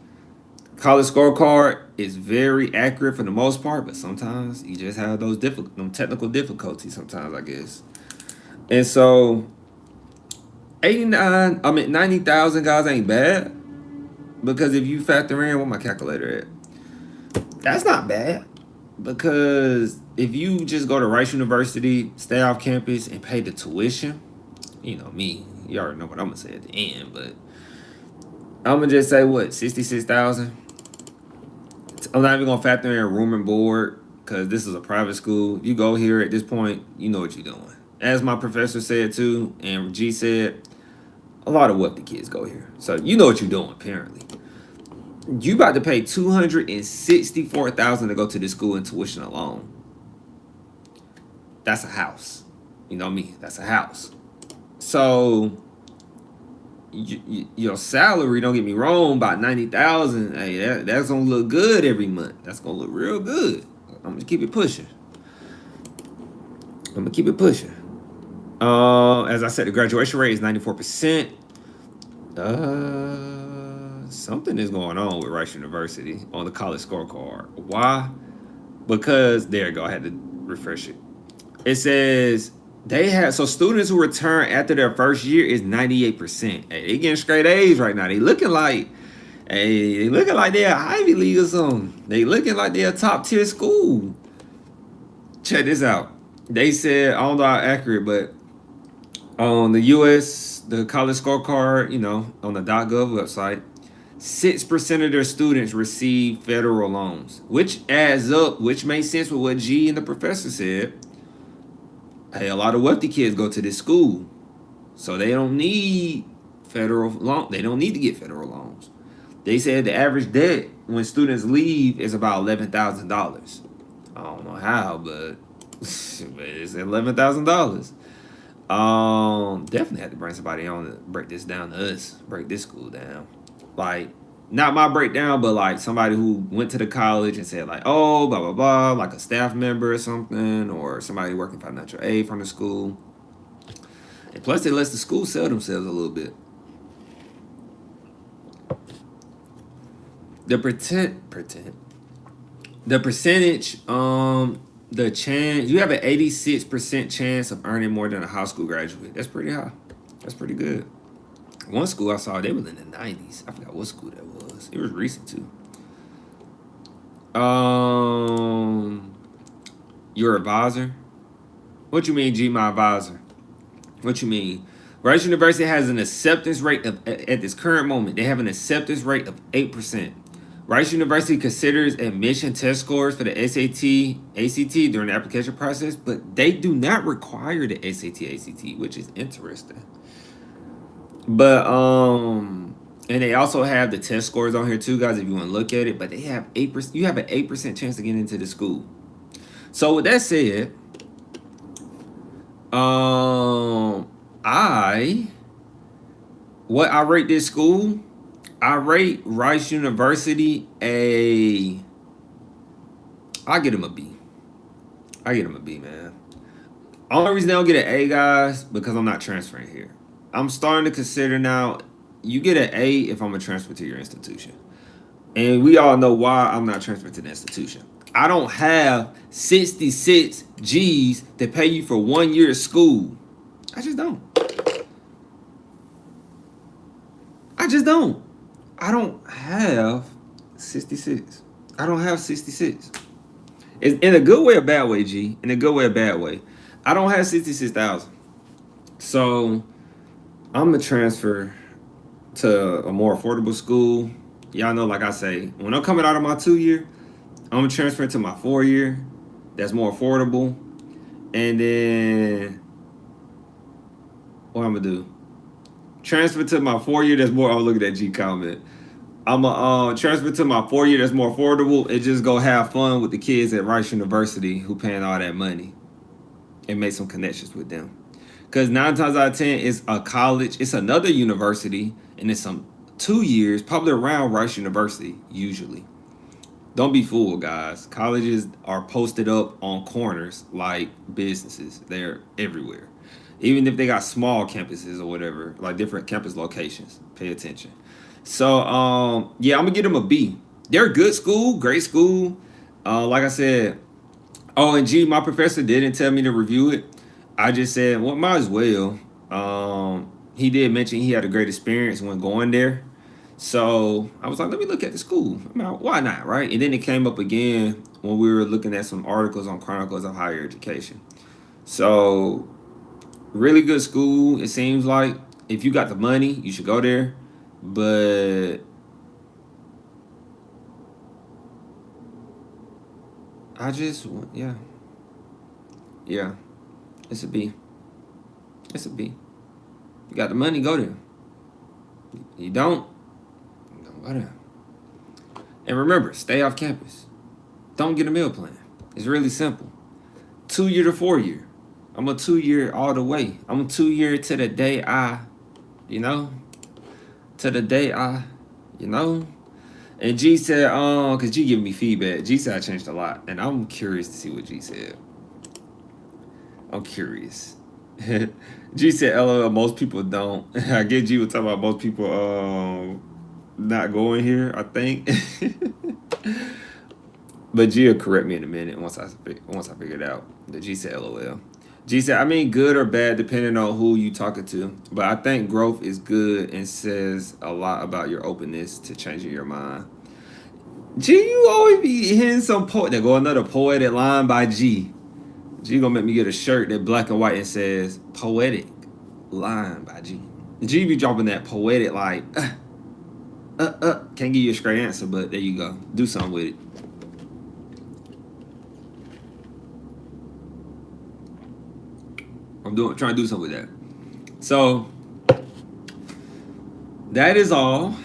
college scorecard is very accurate for the most part, but sometimes you just have those technical difficulties sometimes, I guess. And so 90,000 guys ain't bad, because if you factor in, what my calculator at, that's not bad. Because if you just go to Rice University, stay off campus, and pay the tuition, you already know what I'm gonna say at the end, but I'm gonna just say what, 66,000. I'm not even gonna factor in room and board, because this is a private school. If you go here at this point, you know what you're doing. As my professor said too, and G said, a lot of wealthy kids go here, so you know what you're doing. Apparently, you about to pay $264,000 to go to this school in tuition alone. That's a house. You know me. That's a house. So your salary, don't get me wrong, about 90,000. Hey, that's gonna look good every month. That's gonna look real good. I'm gonna keep it pushing. As I said, the graduation rate is 94%. Something is going on with Rice University on the college scorecard. Why? Because there you go. I had to refresh it. It says they have, so students who return after their first year is 98%. Hey, they getting straight A's right now. They looking like they're Ivy League or something. They looking like they're a top tier school. Check this out. They said, I don't know how accurate, but on the US, the college scorecard, on the .gov website, 6% of their students receive federal loans, which adds up, which makes sense with what G and the professor said. Hey, a lot of wealthy kids go to this school, so they don't need federal loan. They don't need to get federal loans. They said the average debt when students leave is about $11,000. I don't know how, but it's $11,000. Definitely had to bring somebody on to break this down to us, break this school down. Like, not my breakdown, but like somebody who went to the college and said like, oh, blah, blah, blah, like a staff member or something, or somebody working financial aid from the school. And plus it lets the school sell themselves a little bit. The percentage, the chance, you have an 86% chance of earning more than a high school graduate. That's pretty high. That's pretty good. One school I saw, they was in the 90s. I forgot what school that was. It was recent too. Your advisor? What you mean, G, my advisor? What you mean? Rice University has an acceptance rate of, at this current moment, they have an acceptance rate of 8%, Rice University considers admission test scores for the SAT, ACT during the application process, but they do not require the SAT, ACT, which is interesting. But and they also have the test scores on here too, guys, if you want to look at it. But they have 8%. You have an 8% chance to get into the school. So with that said, I rate this school. I rate Rice University I get them a B. I get them a B, man. Only reason they don't get an A, guys, because I'm not transferring here. I'm starting to consider now, you get an A if I'm going to transfer to your institution. And we all know why I'm not transferring to the institution. I don't have 66 G's to pay you for 1 year of school. I just don't. I don't have 66. I don't have 66. It's in a good way or bad way, G. In a good way or bad way. I don't have 66,000. So I'm going to transfer to a more affordable school. Y'all know, like I say, when I'm coming out of my 2-year, I'm going to transfer to my 4-year. That's more affordable. And then what I'm going to do? Transfer to my 4-year that's more, oh, look at that G comment. I'm going to transfer to my 4-year that's more affordable and just go have fun with the kids at Rice University who paying all that money and make some connections with them. Because 9 times out of 10, it's a college, it's another university, and it's some 2 years, probably around Rice University, usually. Don't be fooled, guys. Colleges are posted up on corners like businesses. They're everywhere. Even if they got small campuses or whatever, like different campus locations. Pay attention. So, yeah, I'm going to give them a B. They're a good school, great school. Like I said, oh, and G, my professor didn't tell me to review it. I just said, well, might as well. He did mention he had a great experience when going there. So I was like, let me look at the school. I mean, why not, right? And then it came up again when we were looking at some articles on Chronicles of Higher Education. So really good school. It seems like if you got the money, you should go there. But I just, yeah. It's a B. It's a B. You got the money, go there. You don't go there. And remember, stay off campus. Don't get a meal plan. It's really simple. 2-year to 4-year. I'm a 2-year all the way. I'm a 2-year to the day to the day And G said, because G giving me feedback. G said I changed a lot. And I'm curious to see what G said. I'm curious. G said, LOL, most people don't. I get G was talking about most people not going here, I think. But G will correct me in a minute once I figure it out. The G said LOL. G said, I mean good or bad depending on who you talking to. But I think growth is good and says a lot about your openness to changing your mind. G, you always be hitting some poet. There go another poetic line by G. G gonna make me get a shirt that black and white and says poetic line by G. G be dropping that poetic like can't give you a straight answer, but there you go. Do something with it. I'm trying to do something with that. So that is all.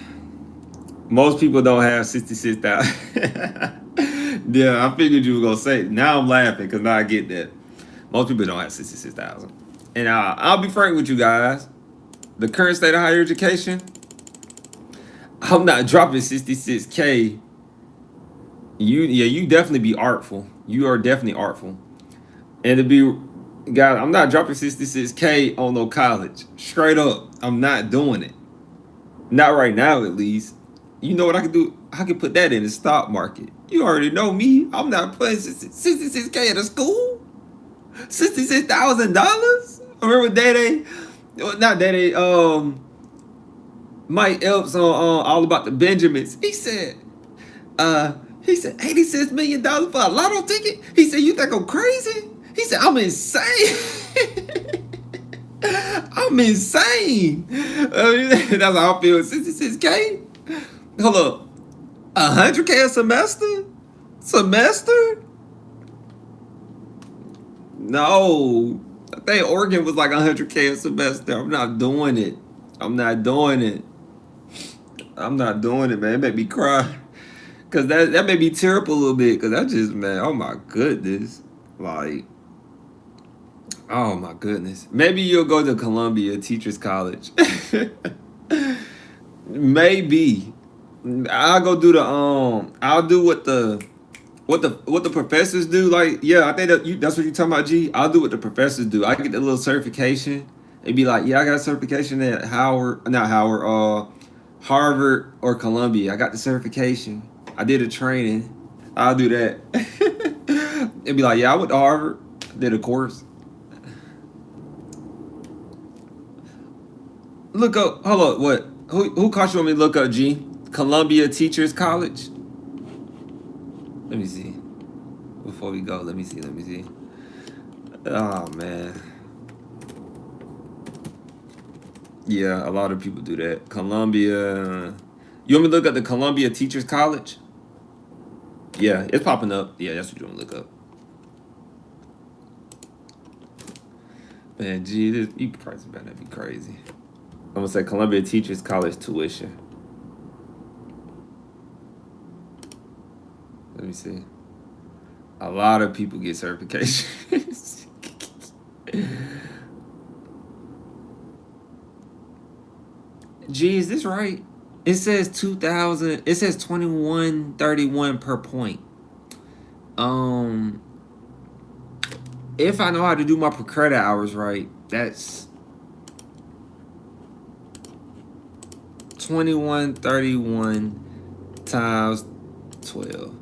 Most people don't have 66,000. Yeah, I figured you were gonna say. Now I'm laughing because now I get that. Most people don't have 66,000. And I'll be frank with you guys. The current state of higher education, I'm not dropping 66K. You definitely be artful. You are definitely artful. And to be, guys, I'm not dropping 66K on no college. Straight up, I'm not doing it. Not right now, at least. You know what I can do? I can put that in the stock market. You already know me. I'm not putting 66K at a school. $66,000. Remember Mike Epps on All About the Benjamins. He said $86 million for a lotto ticket. He said, you think I'm crazy? He said, I'm insane. I'm insane. That's how I feel. 66K. Hold up. $100K a semester? Semester? No. I think Oregon was like $100K a semester. I'm not doing it. I'm not doing it. I'm not doing it, man. It made me cry. Cause that made me tear up a little bit. Cause that just, man, oh my goodness. Like, oh my goodness. Maybe you'll go to Columbia Teachers College. Maybe. I'll go do the I'll do what the professors do. Like, yeah, I think that's what you're talking about, G. I'll do what the professors do. I get the little certification. It'd be like, yeah, I got a certification at Harvard or Columbia. I got the certification. I did a training. I'll do that. It'd be like, yeah, I went to Harvard, did a course. Look up, hold up, what? Who caught you on me? Look up, G. Columbia Teachers College. Let me see. Before we go, let me see. Oh man. Yeah, a lot of people do that. Columbia. You want me to look up the Columbia Teachers College? Yeah, it's popping up. Yeah, that's what you want to look up. Man, gee, this price better be crazy. I'm gonna say Columbia Teachers College tuition. Let me see. A lot of people get certifications. Gee, is this right? It says 2,000. It says 2131 per point. If I know how to do my per credit hours right, that's 2131 times 12.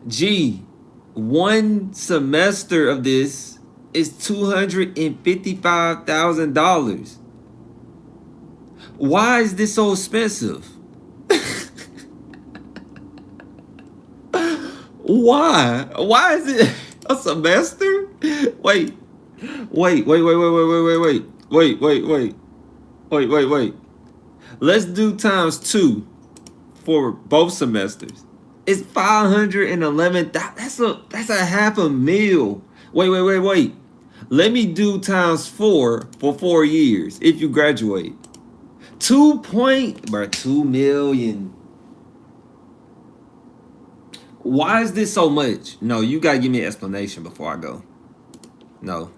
Gee, one semester of this is $255,000. Why is this so expensive? Why? Why is it a semester? Wait. Let's do times 2 for both semesters. It's 511. That's a $500,000. Wait. Let me do times 4 for 4 years if you graduate. 2 million. Why is this so much? No, you gotta give me an explanation before I go. No.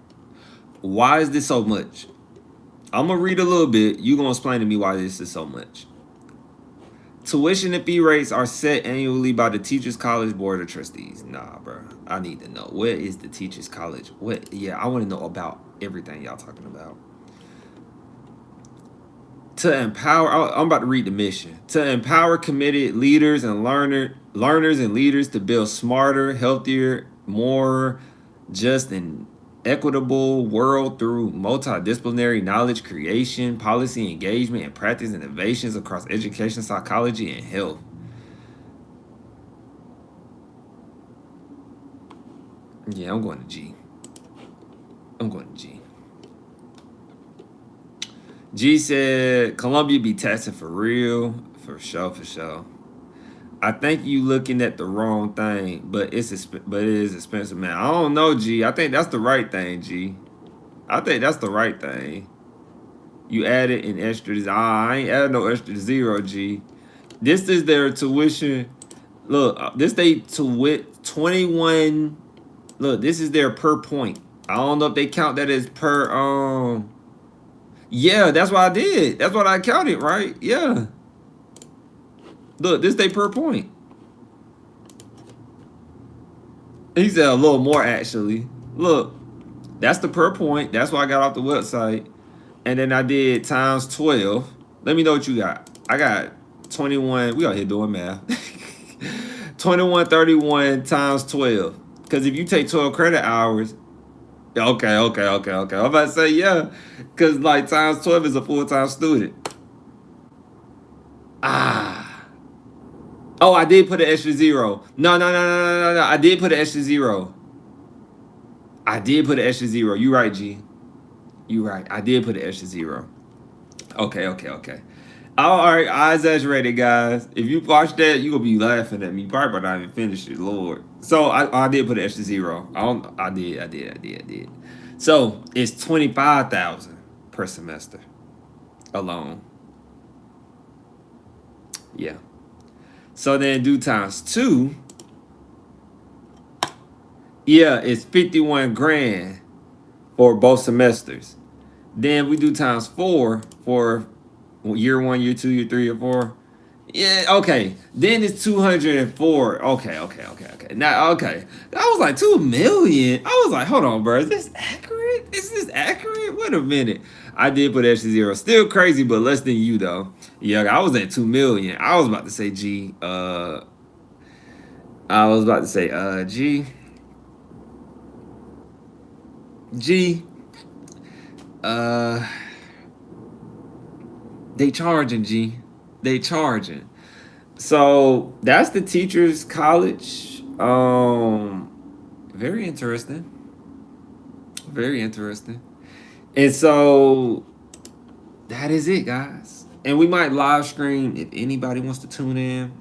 Why is this so much? I'm gonna read a little bit. You gonna explain to me why this is so much. Tuition and fee rates are set annually by the Teachers College Board of Trustees. Nah, bro. I need to know. What is the Teachers College? What? Yeah, I want to know about everything y'all talking about. To empower, I'm about to read the mission. To empower committed leaders and learners and leaders to build smarter, healthier, more just and equitable world through multidisciplinary knowledge creation, policy engagement, and practice innovations across education, psychology, and health. Yeah, I'm going to G. G said Columbia be testing for real, for sure. I think you looking at the wrong thing, but it is expensive, man. I don't know, G. I think that's the right thing, G. I think that's the right thing. You added an extra. I ain't adding no extra 0, G. This is their tuition. Look, this they 21. Look, this is their per point. I don't know if they count that as per Yeah, that's what I did. That's what I counted, right? Yeah. Look, this they per point. He said a little more actually. Look, that's the per point. That's what I got off the website. And then I did times 12. Let me know what you got. I got 21. We out here doing math. 2131 times 12. Because if you take 12 credit hours, okay. I'm about to say, yeah. Because, like, times 12 is a full-time student. Oh, I did put an extra 0. No. I did put an extra 0. You right, G. You right. I did put an extra 0. Okay. Oh, all right, I exaggerated, guys. If you watch that, you gonna be laughing at me. Probably about not even finish it, Lord. So I did put an extra zero. I did. So it's 25,000 per semester alone. Yeah. So then do times two. Yeah, it's 51 grand for both semesters. Then we do times four for year one, year two, year three, or four. Yeah, okay. Then it's 204. Okay. Now, okay. I was like 2 million. I was like, hold on, bro. Is this accurate? Is this accurate? Wait a minute. I did put extra zero. Still crazy, but less than you though. Yeah, I was at 2 million. I was about to say G. I was about to say G. G. Uh they charging G. They charging. So that's the teachers college. Very interesting. Very interesting. And so that is it, guys. And we might live stream if anybody wants to tune in.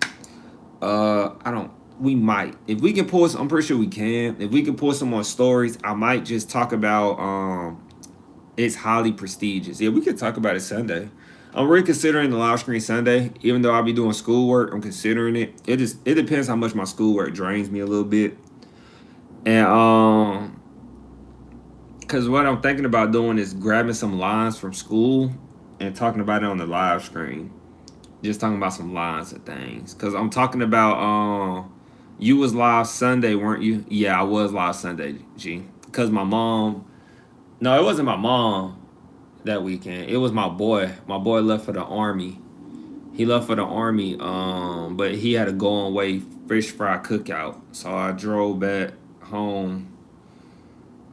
I don't. We might. If we can pull some, I'm pretty sure we can. If we can pull some more stories, I might just talk about it's highly prestigious. Yeah, we could talk about it Sunday. I'm really considering the live stream Sunday, even though I'll be doing schoolwork. I'm considering it. It depends how much my schoolwork drains me a little bit, and because what I'm thinking about doing is grabbing some lines from school and talking about it on the live stream. Just talking about some lines of things. Because I'm talking about you was live Sunday, weren't you? Yeah, I was live Sunday, G. Because my mom. No, it wasn't my mom that weekend. It was my boy. My boy left for the army. He left for the army, but he had a going away fish fry cookout. So I drove back home.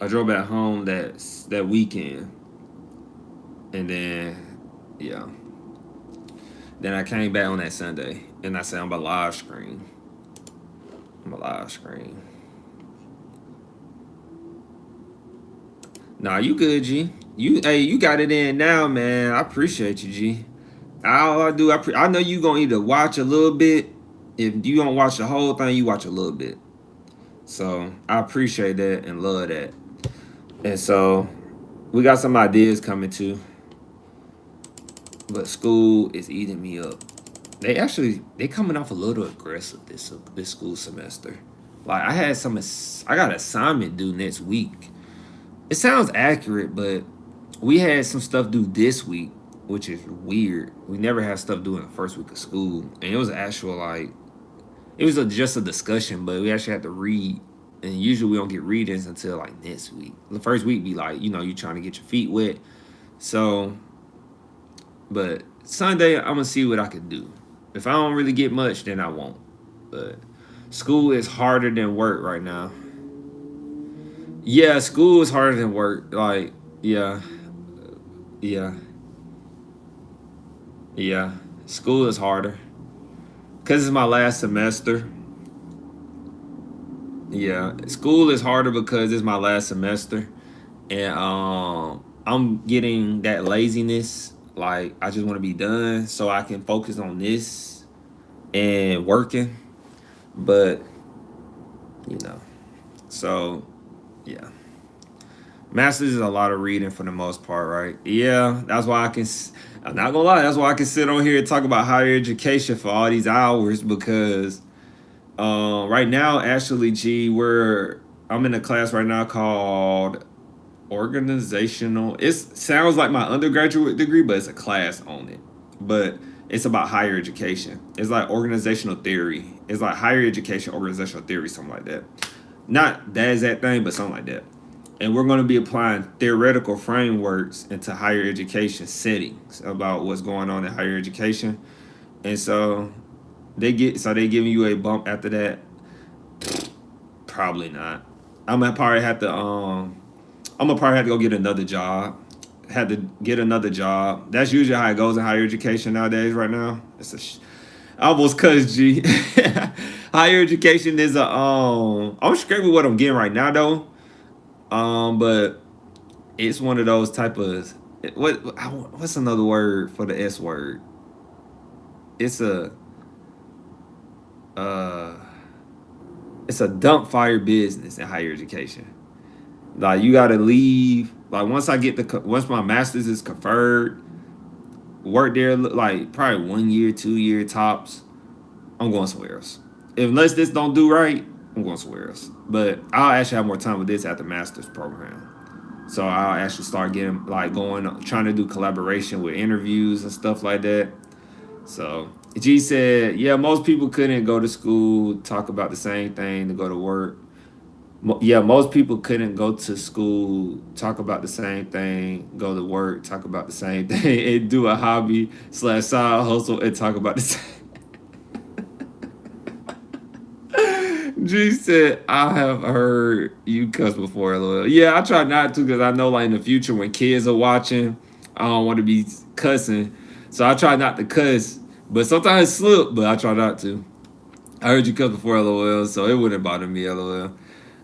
I drove back home that weekend. And then yeah. Then I came back on that Sunday and I said I'm a live screen. I'm a live screen. Nah, you good, G. You got it in now, man. I appreciate you, G. All I do, I know you gonna either watch a little bit. If you don't watch the whole thing, you watch a little bit. So I appreciate that and love that. And so we got some ideas coming too. But school is eating me up. They coming off a little aggressive this school semester. Like I got an assignment due next week. It sounds accurate, but we had some stuff due this week, which is weird. We never had stuff due in the first week of school, and it was actual like it was just a discussion, but we actually had to read. And usually we don't get readings until like next week. The first week be like you trying to get your feet wet. So, but Sunday I'm gonna see what I can do. If I don't really get much, then I won't. But school is harder than work right now. Yeah, school is harder than work. Like, yeah, yeah, yeah. School is harder because it's my last semester. Yeah, school is harder because it's my last semester, and I'm getting that laziness. Like, I just want to be done so I can focus on this and working. But you know, so yeah. Masters is a lot of reading for the most part, right? Yeah, that's why I'm not gonna lie, that's why I can sit on here and talk about higher education for all these hours because right now, actually, G, I'm in a class right now called organizational. It sounds like my undergraduate degree, but it's a class on it. But it's about higher education. It's like organizational theory. It's like higher education, organizational theory, something like that. Not that exact thing, but something like that. And we're going to be applying theoretical frameworks into higher education settings about what's going on in higher education. And so they giving you a bump after that. Probably not. I'm gonna probably have to go get another job. Had to get another job. That's usually how it goes in higher education nowadays. Right now, I almost cussed G. Higher education is I'm straight with what I'm getting right now though. But it's one of those type of what's another word for the S word? it's a uh it's a dump fire business in higher education. Like you gotta leave. Like once my master's is conferred, work there like probably 1 year, 2 year tops. I'm going somewhere else. Unless this don't do right, I'm going somewhere else. But I'll actually have more time with this at the master's program. So I'll actually start getting like trying to do collaboration with interviews and stuff like that. So G said, yeah, most people couldn't go to school, talk about the same thing to go to work. Yeah, most people couldn't go to school, talk about the same thing, go to work, talk about the same thing, and do a hobby / side hustle and talk about the same. G said, I have heard you cuss before, LOL. Yeah, I try not to because I know like in the future when kids are watching, I don't want to be cussing. So I try not to cuss. But sometimes it slip, but I try not to. I heard you cuss before, LOL, so it wouldn't bother me, LOL.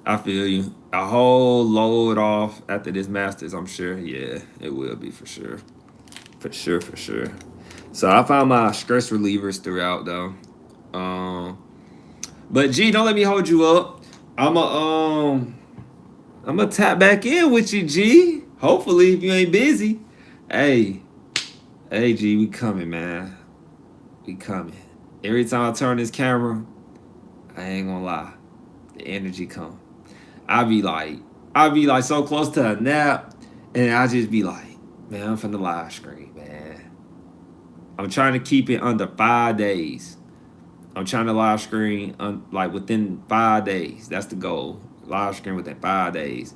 I feel you. A whole load off after this Masters, I'm sure. Yeah, it will be for sure. For sure, for sure. So I found my stress relievers throughout though. But G, don't let me hold you up. I'm gonna tap back in with you, G. Hopefully, if you ain't busy. Hey, hey, G, we coming, man. We coming. Every time I turn this camera, I ain't gonna lie, the energy come. I be like so close to a nap, and I just be like, man, I'm from the live screen, man. I'm trying to keep it under 5 days. I'm trying to live screen like within 5 days. That's the goal. Live screen within 5 days.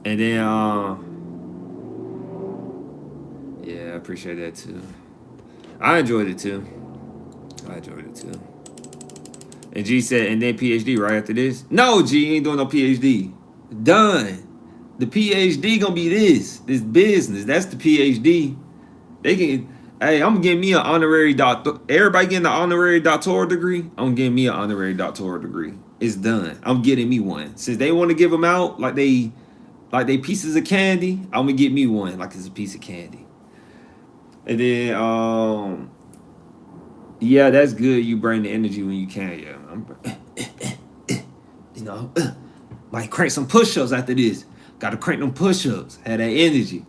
And then yeah, I appreciate that too. I enjoyed it too. And G said, and then PhD right after this? No, G ain't doing no PhD. Done. The PhD gonna be this business. That's the PhD. They can. Hey, I'm getting me an honorary doctor. Everybody getting an honorary doctoral degree. I'm getting me an honorary doctoral degree. It's done. I'm getting me one. Since they want to give them out like they pieces of candy, I'm gonna get me one like it's a piece of candy. And then yeah, that's good. You bring the energy when you can. Yeah, you know, might crank some push-ups after this. Got to crank them push-ups. Have that energy.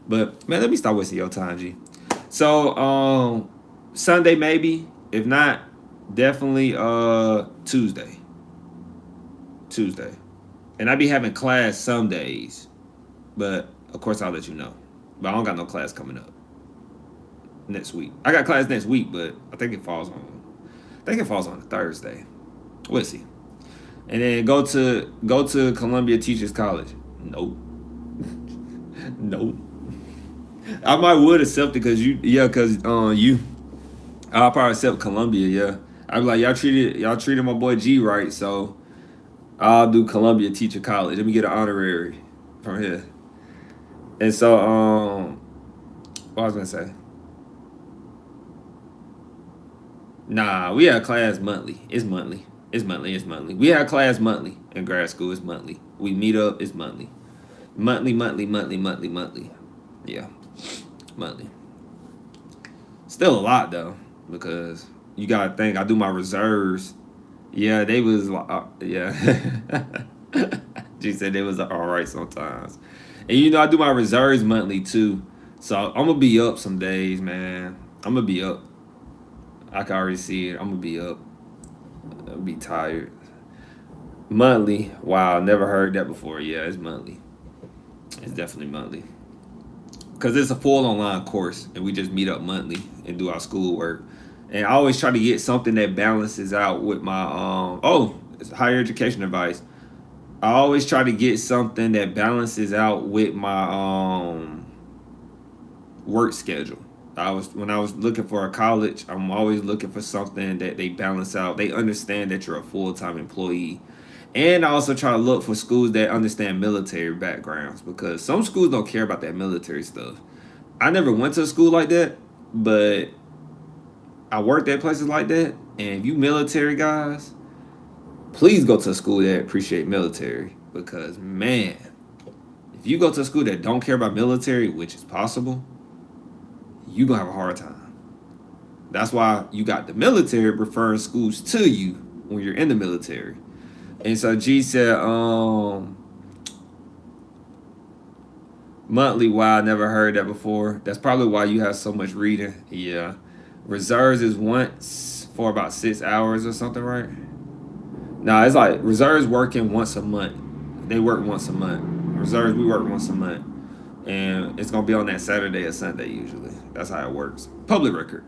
But man, let me stop wasting your time, G. So Sunday maybe. If not, definitely Tuesday. And I be having class some days, but of course I'll let you know. But I don't got no class coming up next week. I got class next week, but I think it falls on a Thursday. We'll see. And then go to Columbia Teachers College. Nope. Nope. I might would accept it because I'll probably accept Columbia, yeah. I'm like, y'all treated my boy G right, so I'll do Columbia Teacher College. Let me get an honorary from here. And so what I was gonna say. Nah, we have class monthly. It's monthly. We have class monthly in grad school. It's monthly. We meet up. It's monthly. Monthly. Yeah, monthly. Still a lot though, because you gotta think. I do my reserves. Yeah, they was yeah. She said they was all right sometimes, and I do my reserves monthly too. So I'm gonna be up some days, man. I'm gonna be up. I can already see it. I'm gonna be up. I'll be tired. Monthly. Wow, never heard that before. Yeah, it's monthly. It's definitely monthly. Because it's a full online course, and we just meet up monthly and do our schoolwork. And I always try to get something that balances out with my it's higher education advice. I always try to get something that balances out with my work schedule. When I was looking for a college, I'm always looking for something that they balance out. They understand that you're a full-time employee. And I also try to look for schools that understand military backgrounds, because some schools don't care about that military stuff. I never went to a school like that, but I worked at places like that. And if you military guys, please go to a school that appreciate military, because man, if you go to a school that don't care about military, which is possible, you're gonna have a hard time. That's why you got the military referring schools to you when you're in the military. And so G said, monthly, wow, I never heard that before. That's probably why you have so much reading. Yeah. Reserves is once for about 6 hours or something, right? No, it's like reserves working once a month. They work once a month. Reserves, we work once a month. And it's gonna be on that Saturday or Sunday usually. That's how it works. Public record.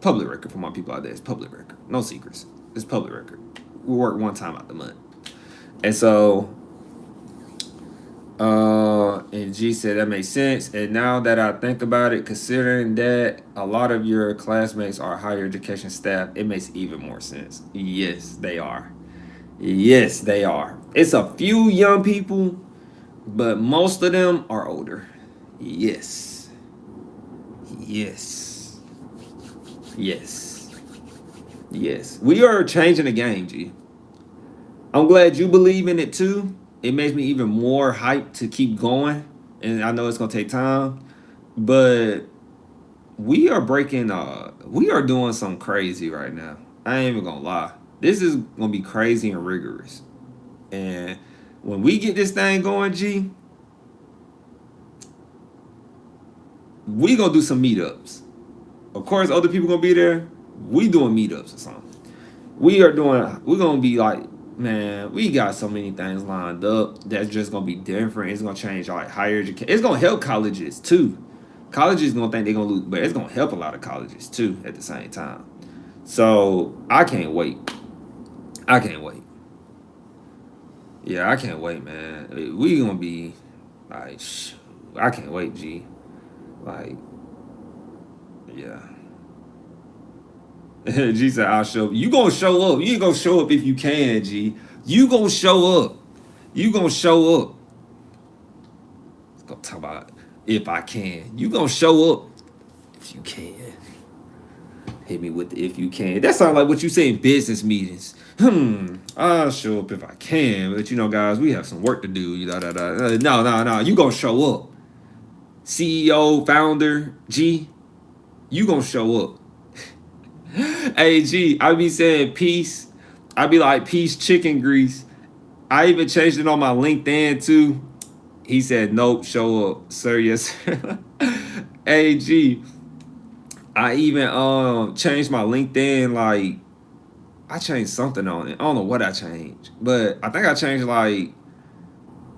Public record for my people out there. It's public record. No secrets. It's public record. We work one time out the month. And so and G said that makes sense. And now that I think about it, considering that a lot of your classmates are higher education staff, it makes even more sense. Yes, they are. Yes, they are. It's a few young people, but most of them are older. Yes. Yes. Yes. Yes. We are changing the game, G. I'm glad you believe in it too. It makes me even more hyped to keep going. And I know it's gonna take time, but we are doing something crazy right now. I ain't even gonna lie. This is gonna be crazy and rigorous. And when we get this thing going, G, we gonna do some meetups. Of course, other people gonna be there. We doing meetups or something. We're gonna be like, man, we got so many things lined up that's just gonna be different. It's gonna change like higher education. It's gonna help colleges too. Colleges gonna think they're gonna lose, but it's gonna help a lot of colleges too at the same time. So I can't wait. I can't wait. Yeah, I can't wait, man. We gonna be like, I can't wait, G. Like, yeah. G said, I'll show up. You gonna show up. You ain't gonna show up if you can, G. You gonna show up. You gonna show up. Let's go talk about if I can. You gonna show up if you can. Hit me with the if you can. That sounds like what you say in business meetings. I'll show up if I can. But you know, guys, we have some work to do. No. You gonna show up. CEO, founder, G. You gonna show up. Hey, G, I be saying peace. I be like peace chicken grease. I even changed it on my LinkedIn too. He said, nope, show up, sir. Yes, sir. Hey, G, I even changed my LinkedIn. Like, I changed something on it. I don't know what I changed, but I think I changed like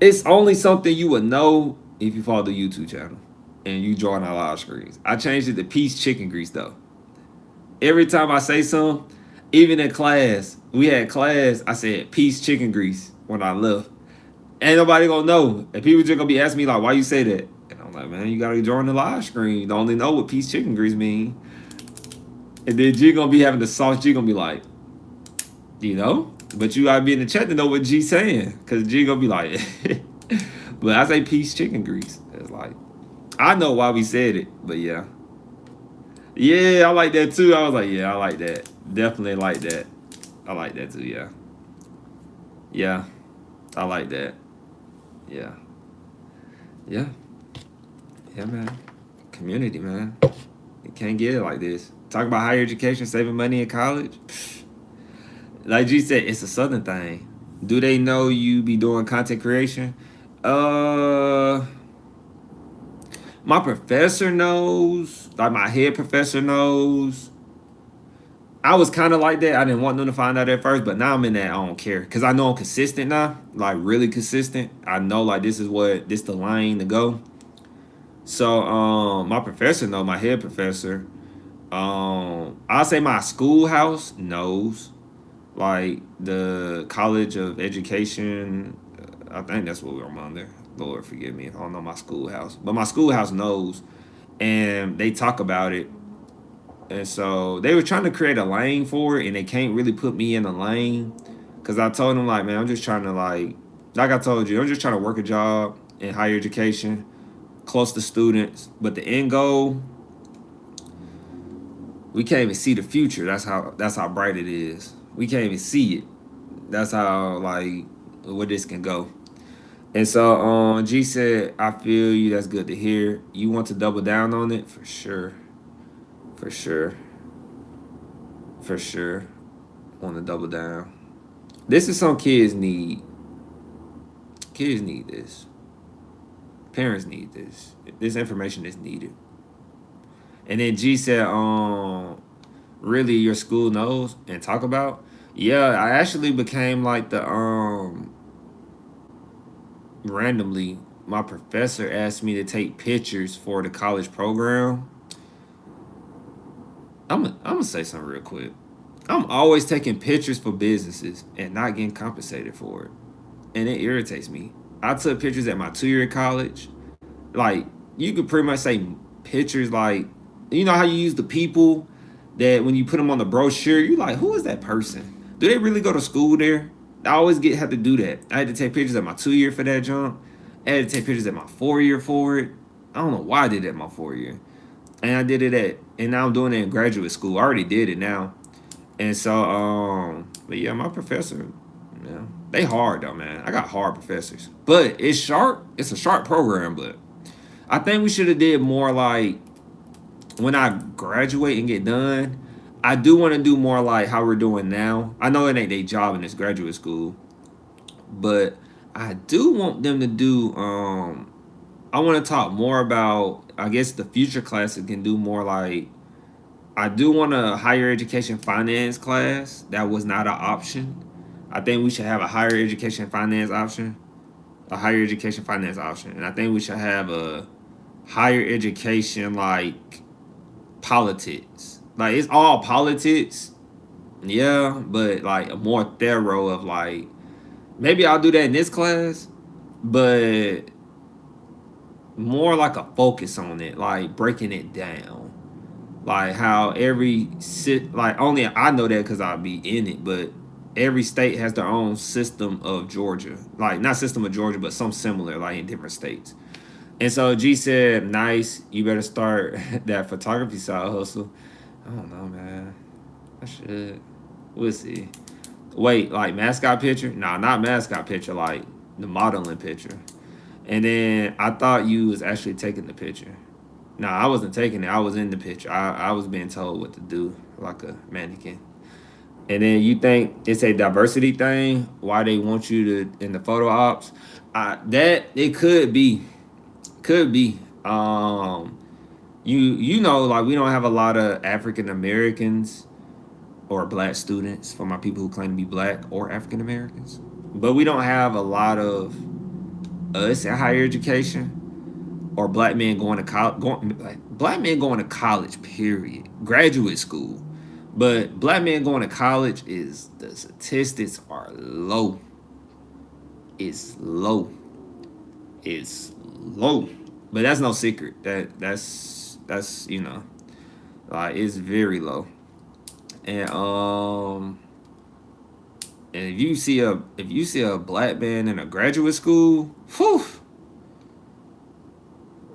it's only something you would know if you follow the YouTube channel and you join our live screens. I changed it to peace chicken grease though. Every time I say something, even in class, we had class, I said peace chicken grease when I left. Ain't nobody gonna know. And people just gonna be asking me like, why you say that? And I'm like, man, you gotta join the live screen. You don't only know what peace chicken grease mean. And then G gonna be having the sauce. G gonna be like, you know? But you gotta be in the chat to know what G saying. Cause G gonna be like, but I say peace chicken grease. It's like, I know why we said it, but yeah. Yeah, I like that too. I was like, yeah, I like that. Definitely like that. I like that too, yeah. Yeah, I like that. Yeah. Yeah. Yeah, man. Community, man. You can't get it like this. Talk about higher education, saving money in college. Like G said, it's a Southern thing. Do they know you be doing content creation? Uh, my professor knows. Like my head professor knows. I was kind of like that. I didn't want them to find out at first, but now I'm in that. I don't care because I know I'm consistent now, like really consistent. I know like this the lane to go. So my professor know, my head professor. I'll say my schoolhouse knows, like the College of Education. I think that's what we're under. Lord forgive me if I don't know my schoolhouse, but my schoolhouse knows, and they talk about it. And so they were trying to create a lane for it, and they can't really put me in a lane because I told them like, man, I'm just trying to like I told you, I'm just trying to work a job in higher education, close to students. But the end goal, we can't even see the future. That's how bright it is. We can't even see it. That's how like where this can go. And so G said, I feel you. That's good to hear. You want to double down on it for sure. For sure. for sure. Want to double down. This is some kids need. Kids need this. Parents need this. This information is needed. And then G said, really your school knows and talk about. Yeah, I actually became like the randomly my professor asked me to take pictures for the college program. I'm gonna say something real quick. I'm always taking pictures for businesses and not getting compensated for it, and it irritates me. I took pictures at my 2 year college. Like, you could pretty much say pictures, like, you know how you use the people that when you put them on the brochure, you like, who is that person? Do they really go to school there? I always have to do that. I had to take pictures at my 2 year for that jump. I had to take pictures at my 4 year for it. I don't know why I did it at my 4 year. And I did it and now I'm doing it in graduate school. I already did it now. And so, but yeah, my professor, yeah, they hard though, man. I got hard professors. But it's sharp. It's a sharp program, but I think we should have did more like when I graduate and get done. I do want to do more like how we're doing now. I know it ain't their job in this graduate school, but I do want them to do. I want to talk more about. I guess the future classes can do more like. I do want a higher education finance class. That was not an option. I think we should have a higher education finance option. A higher education finance option. And I think we should have a higher education like politics. Like, it's all politics. Yeah, but like a more thorough of like, maybe I'll do that in this class, but more like a focus on it, like breaking it down. Like how like only I know that because I'll be in it, but every state has their own system of Georgia. Like, not system of Georgia, but some similar, like in different states. And so G said, nice, you better start that photography side hustle. I don't know, man. I should. We'll see. Wait, like mascot picture? Nah, not mascot picture, like the modeling picture. And then I thought you was actually taking the picture. No, I wasn't taking it. I was in the picture. I was being told what to do, like a mannequin. And then you think it's a diversity thing? Why they want you to in the photo ops? That it could be. You know, like, we don't have a lot of African Americans or black students, for my people who claim to be black or African Americans, but we don't have a lot of us in higher education. Or black men going to college, black men going to college, period. Graduate school. But black men going to college is, the statistics are low. It's low. It's low. But that's no secret. That's you know, like, it's very low. And if you see a black man in a graduate school, whew,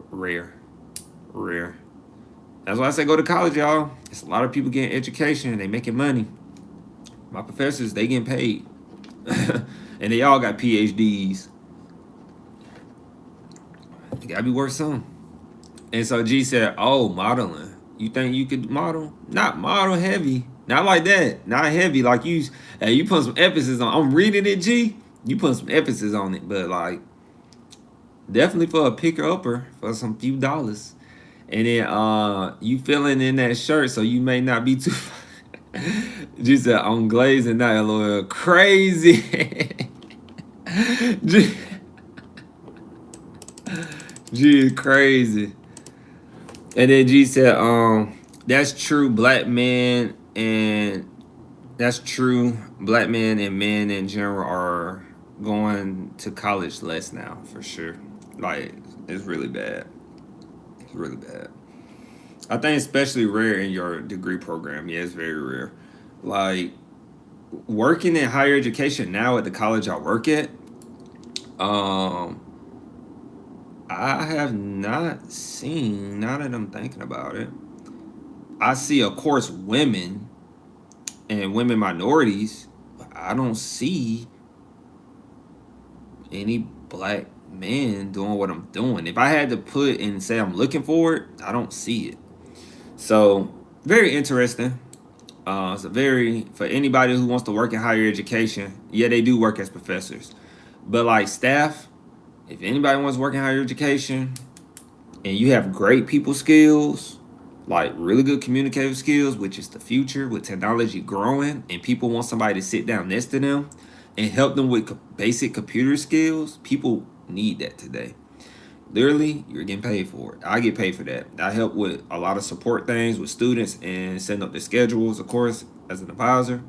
rare. That's why I say go to college, y'all. It's a lot of people getting education and they making money. My professors, they getting paid. And they all got PhDs. You gotta be worth some. And so G said, oh, modeling. You think you could model? Not model heavy. Not like that. Not heavy. Like, you put some emphasis on. I'm reading it, G. You put some emphasis on it. But like, definitely for a picker-upper for some few dollars. And then you feeling in that shirt, so you may not be too. Just said, I'm glazing that LOL. Crazy. G is crazy. And then G said, that's true. Black men and men in general are going to college less now, for sure. Like, it's really bad. It's really bad. I think especially rare in your degree program. Yeah, it's very rare. Like, working in higher education now at the college I work at, I have not seen, now that I'm thinking about it, I see, of course, women and women minorities, but I don't see any black men doing what I'm doing. If I had to put and say I'm looking for it, I don't see it. So, very interesting. It's a very, for anybody who wants to work in higher education, yeah, they do work as professors. But like staff, if anybody wants to work in higher education and you have great people skills, like really good communicative skills, which is the future with technology growing, and people want somebody to sit down next to them and help them with basic computer skills, people need that today. Literally, you're getting paid for it. I get paid for that. I help with a lot of support things with students and setting up their schedules, of course, as an advisor.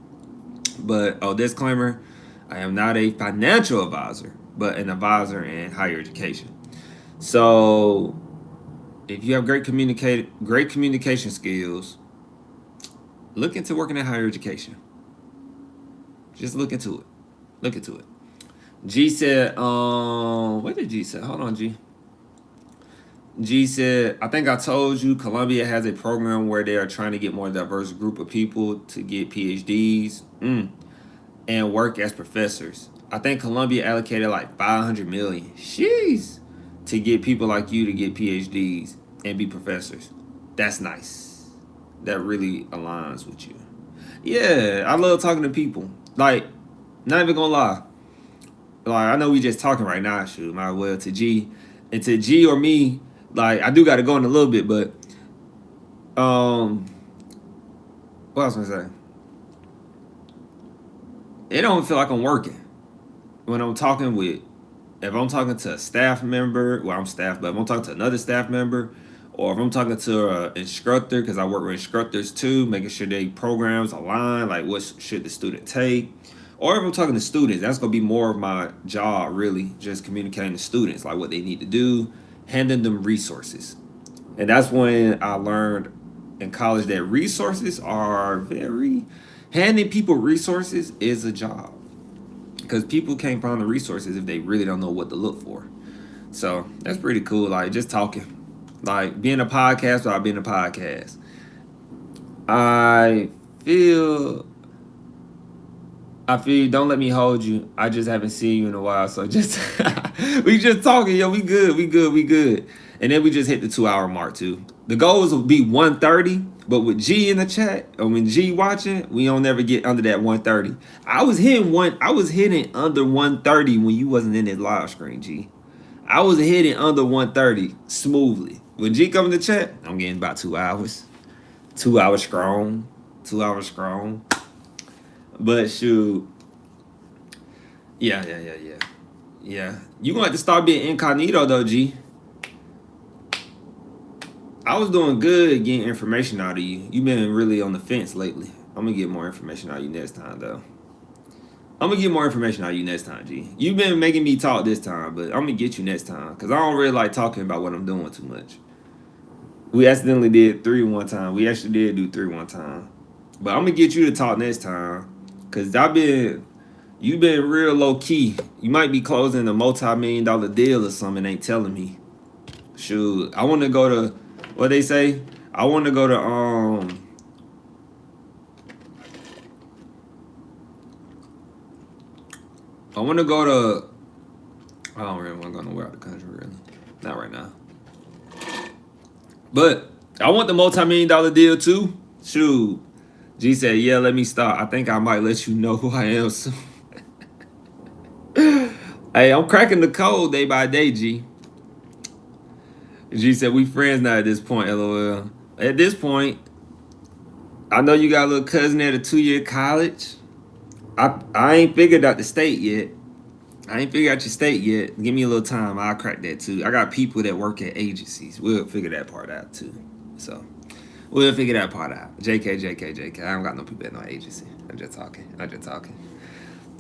But disclaimer, I am not a financial advisor, but an advisor in higher education. So if you have great communication skills, look into working in higher education. Just look into it. Look into it. G said, what did G say? Hold on, G. G said, I think I told you Columbia has a program where they are trying to get more diverse group of people to get PhDs and work as professors. I think Columbia allocated like 500 million. Jeez. To get people like you to get PhDs and be professors. That's nice. That really aligns with you. Yeah, I love talking to people. Like, not even gonna lie. Like, I know we just talking right now, shoot, might well to G. And to G or me, like, I do gotta go in a little bit, but what else was I gonna say? It don't feel like I'm working. When I'm talking with, if I'm talking to a staff member, well, I'm staff, but if I'm talking to another staff member, or if I'm talking to an instructor, because I work with instructors too, making sure they programs align, like what should the student take. Or if I'm talking to students, that's going to be more of my job, really, just communicating to students, like what they need to do, handing them resources. And that's when I learned in college that resources are handing people resources is a job. Because people can't find the resources if they really don't know what to look for. So that's pretty cool. Like just talking, like being a podcast without being a podcast. I feel. Don't let me hold you. I just haven't seen you in a while, so just we just talking, yo. We good. And then we just hit the 2 hour mark too. The goals will be 1:30, but with G in the chat or when G watching, we don't never get under that 1:30. I was hitting under 1:30 when you wasn't in this live screen, G. I was hitting under 1:30 smoothly. When G come in the chat, I'm getting about 2 hours. 2 hours strong. 2 hours strong. But shoot. Yeah. You gonna have to start being incognito though, G. I was doing good getting information out of you. You've been really on the fence lately. I'm gonna get more information out of you next time, though. I'm gonna get more information out of you next time, G. You've been making me talk this time, but I'm gonna get you next time. Because I don't really like talking about what I'm doing too much. We accidentally did 3 one time. We actually did do 3 one time. But I'm gonna get you to talk next time. Because you've been real low key. You might be closing a multi-million-dollar deal or something, ain't telling me. Shoot, I want to go to, what they say? I want to go to, I don't really want to go nowhere out of the country, really. Not right now. But I want the multi-million-dollar deal too. Shoot. G said, yeah, let me stop. I think I might let you know who I am soon. Hey, I'm cracking the code day by day, G. G said, we friends now at this point, LOL. At this point, I know you got a little cousin at a 2-year college. I ain't figured out the state yet. I ain't figured out your state yet. Give me a little time. I'll crack that too. I got people that work at agencies. We'll figure that part out too. So we'll figure that part out. JK. I don't got no people at no agency. I'm just talking.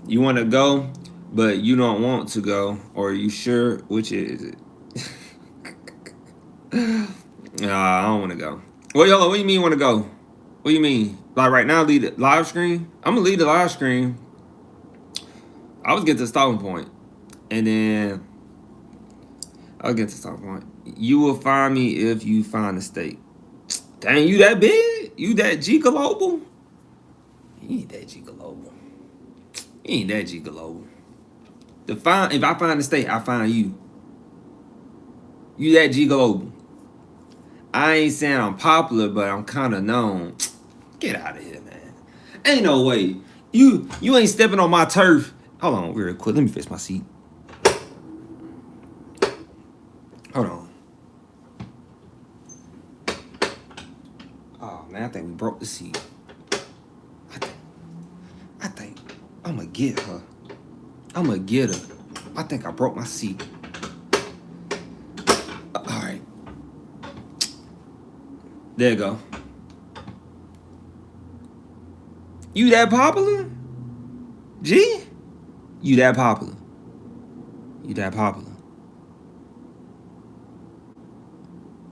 You want to go, but you don't want to go. Or are you sure? Which is it? I don't want to go. What do you mean want to go? What do you mean? Like right now, lead the live screen? I'm going to lead the live screen. I was getting to the stopping point. And then I'll get to the stopping point. You will find me if you find the state. Dang, you that big? You that G Global? You ain't that G Global. If I find the state, I find you. You that G Global. I ain't saying I'm popular, but I'm kind of known. Get out of here, man. Ain't no way. You ain't stepping on my turf. Hold on, real quick. Let me fix my seat. Hold on. Oh man, I think we broke the seat. I think I'm gonna get her. I'm gonna get her. I think I broke my seat. All right. There you go. You that popular? G? You that popular? You that popular?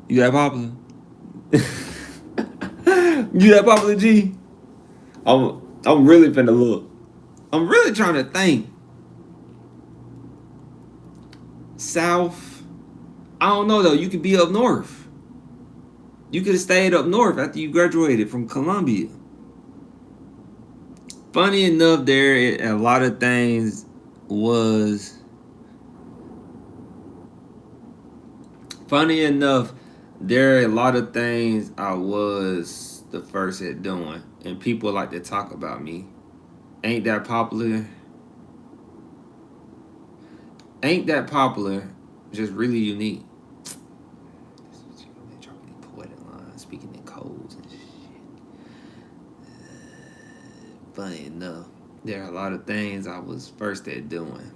You that popular? You that popular, G? I'm really finna look. I'm really trying to think. South. I don't know though. You could be up north. You could have stayed up north after you graduated from Columbia. Funny enough, there a lot of things was. Funny enough, there are a lot of things I was the first at doing, and people like to talk about me. Ain't that popular? Ain't that popular? Just really unique. Poetic lines, speaking in codes and shit. Funny enough, there are a lot of things I was first at doing.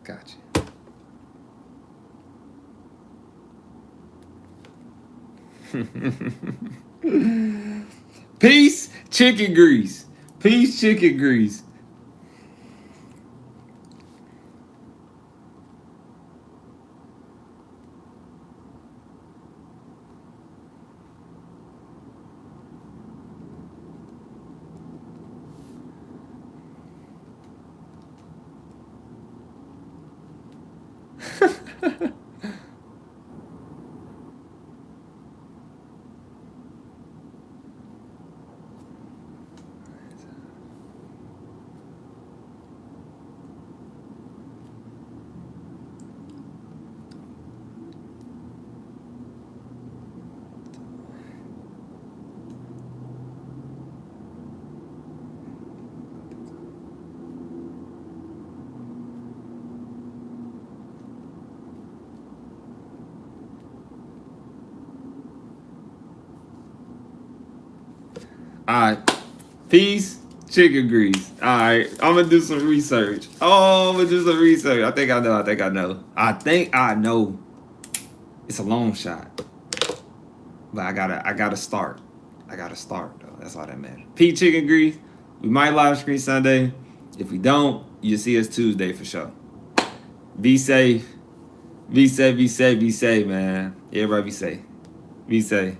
Gotcha. Peace, chicken grease. Peace, chicken grease. Alright. Peace, chicken grease. Alright. I'm gonna do some research. Oh, I'm gonna do some research. I think I know. It's a long shot. But I gotta start. I gotta start though. That's all that matters. Peace, chicken grease. We might live stream Sunday. If we don't, you'll see us Tuesday for sure. Be safe. Be safe, man. Everybody be safe. Be safe.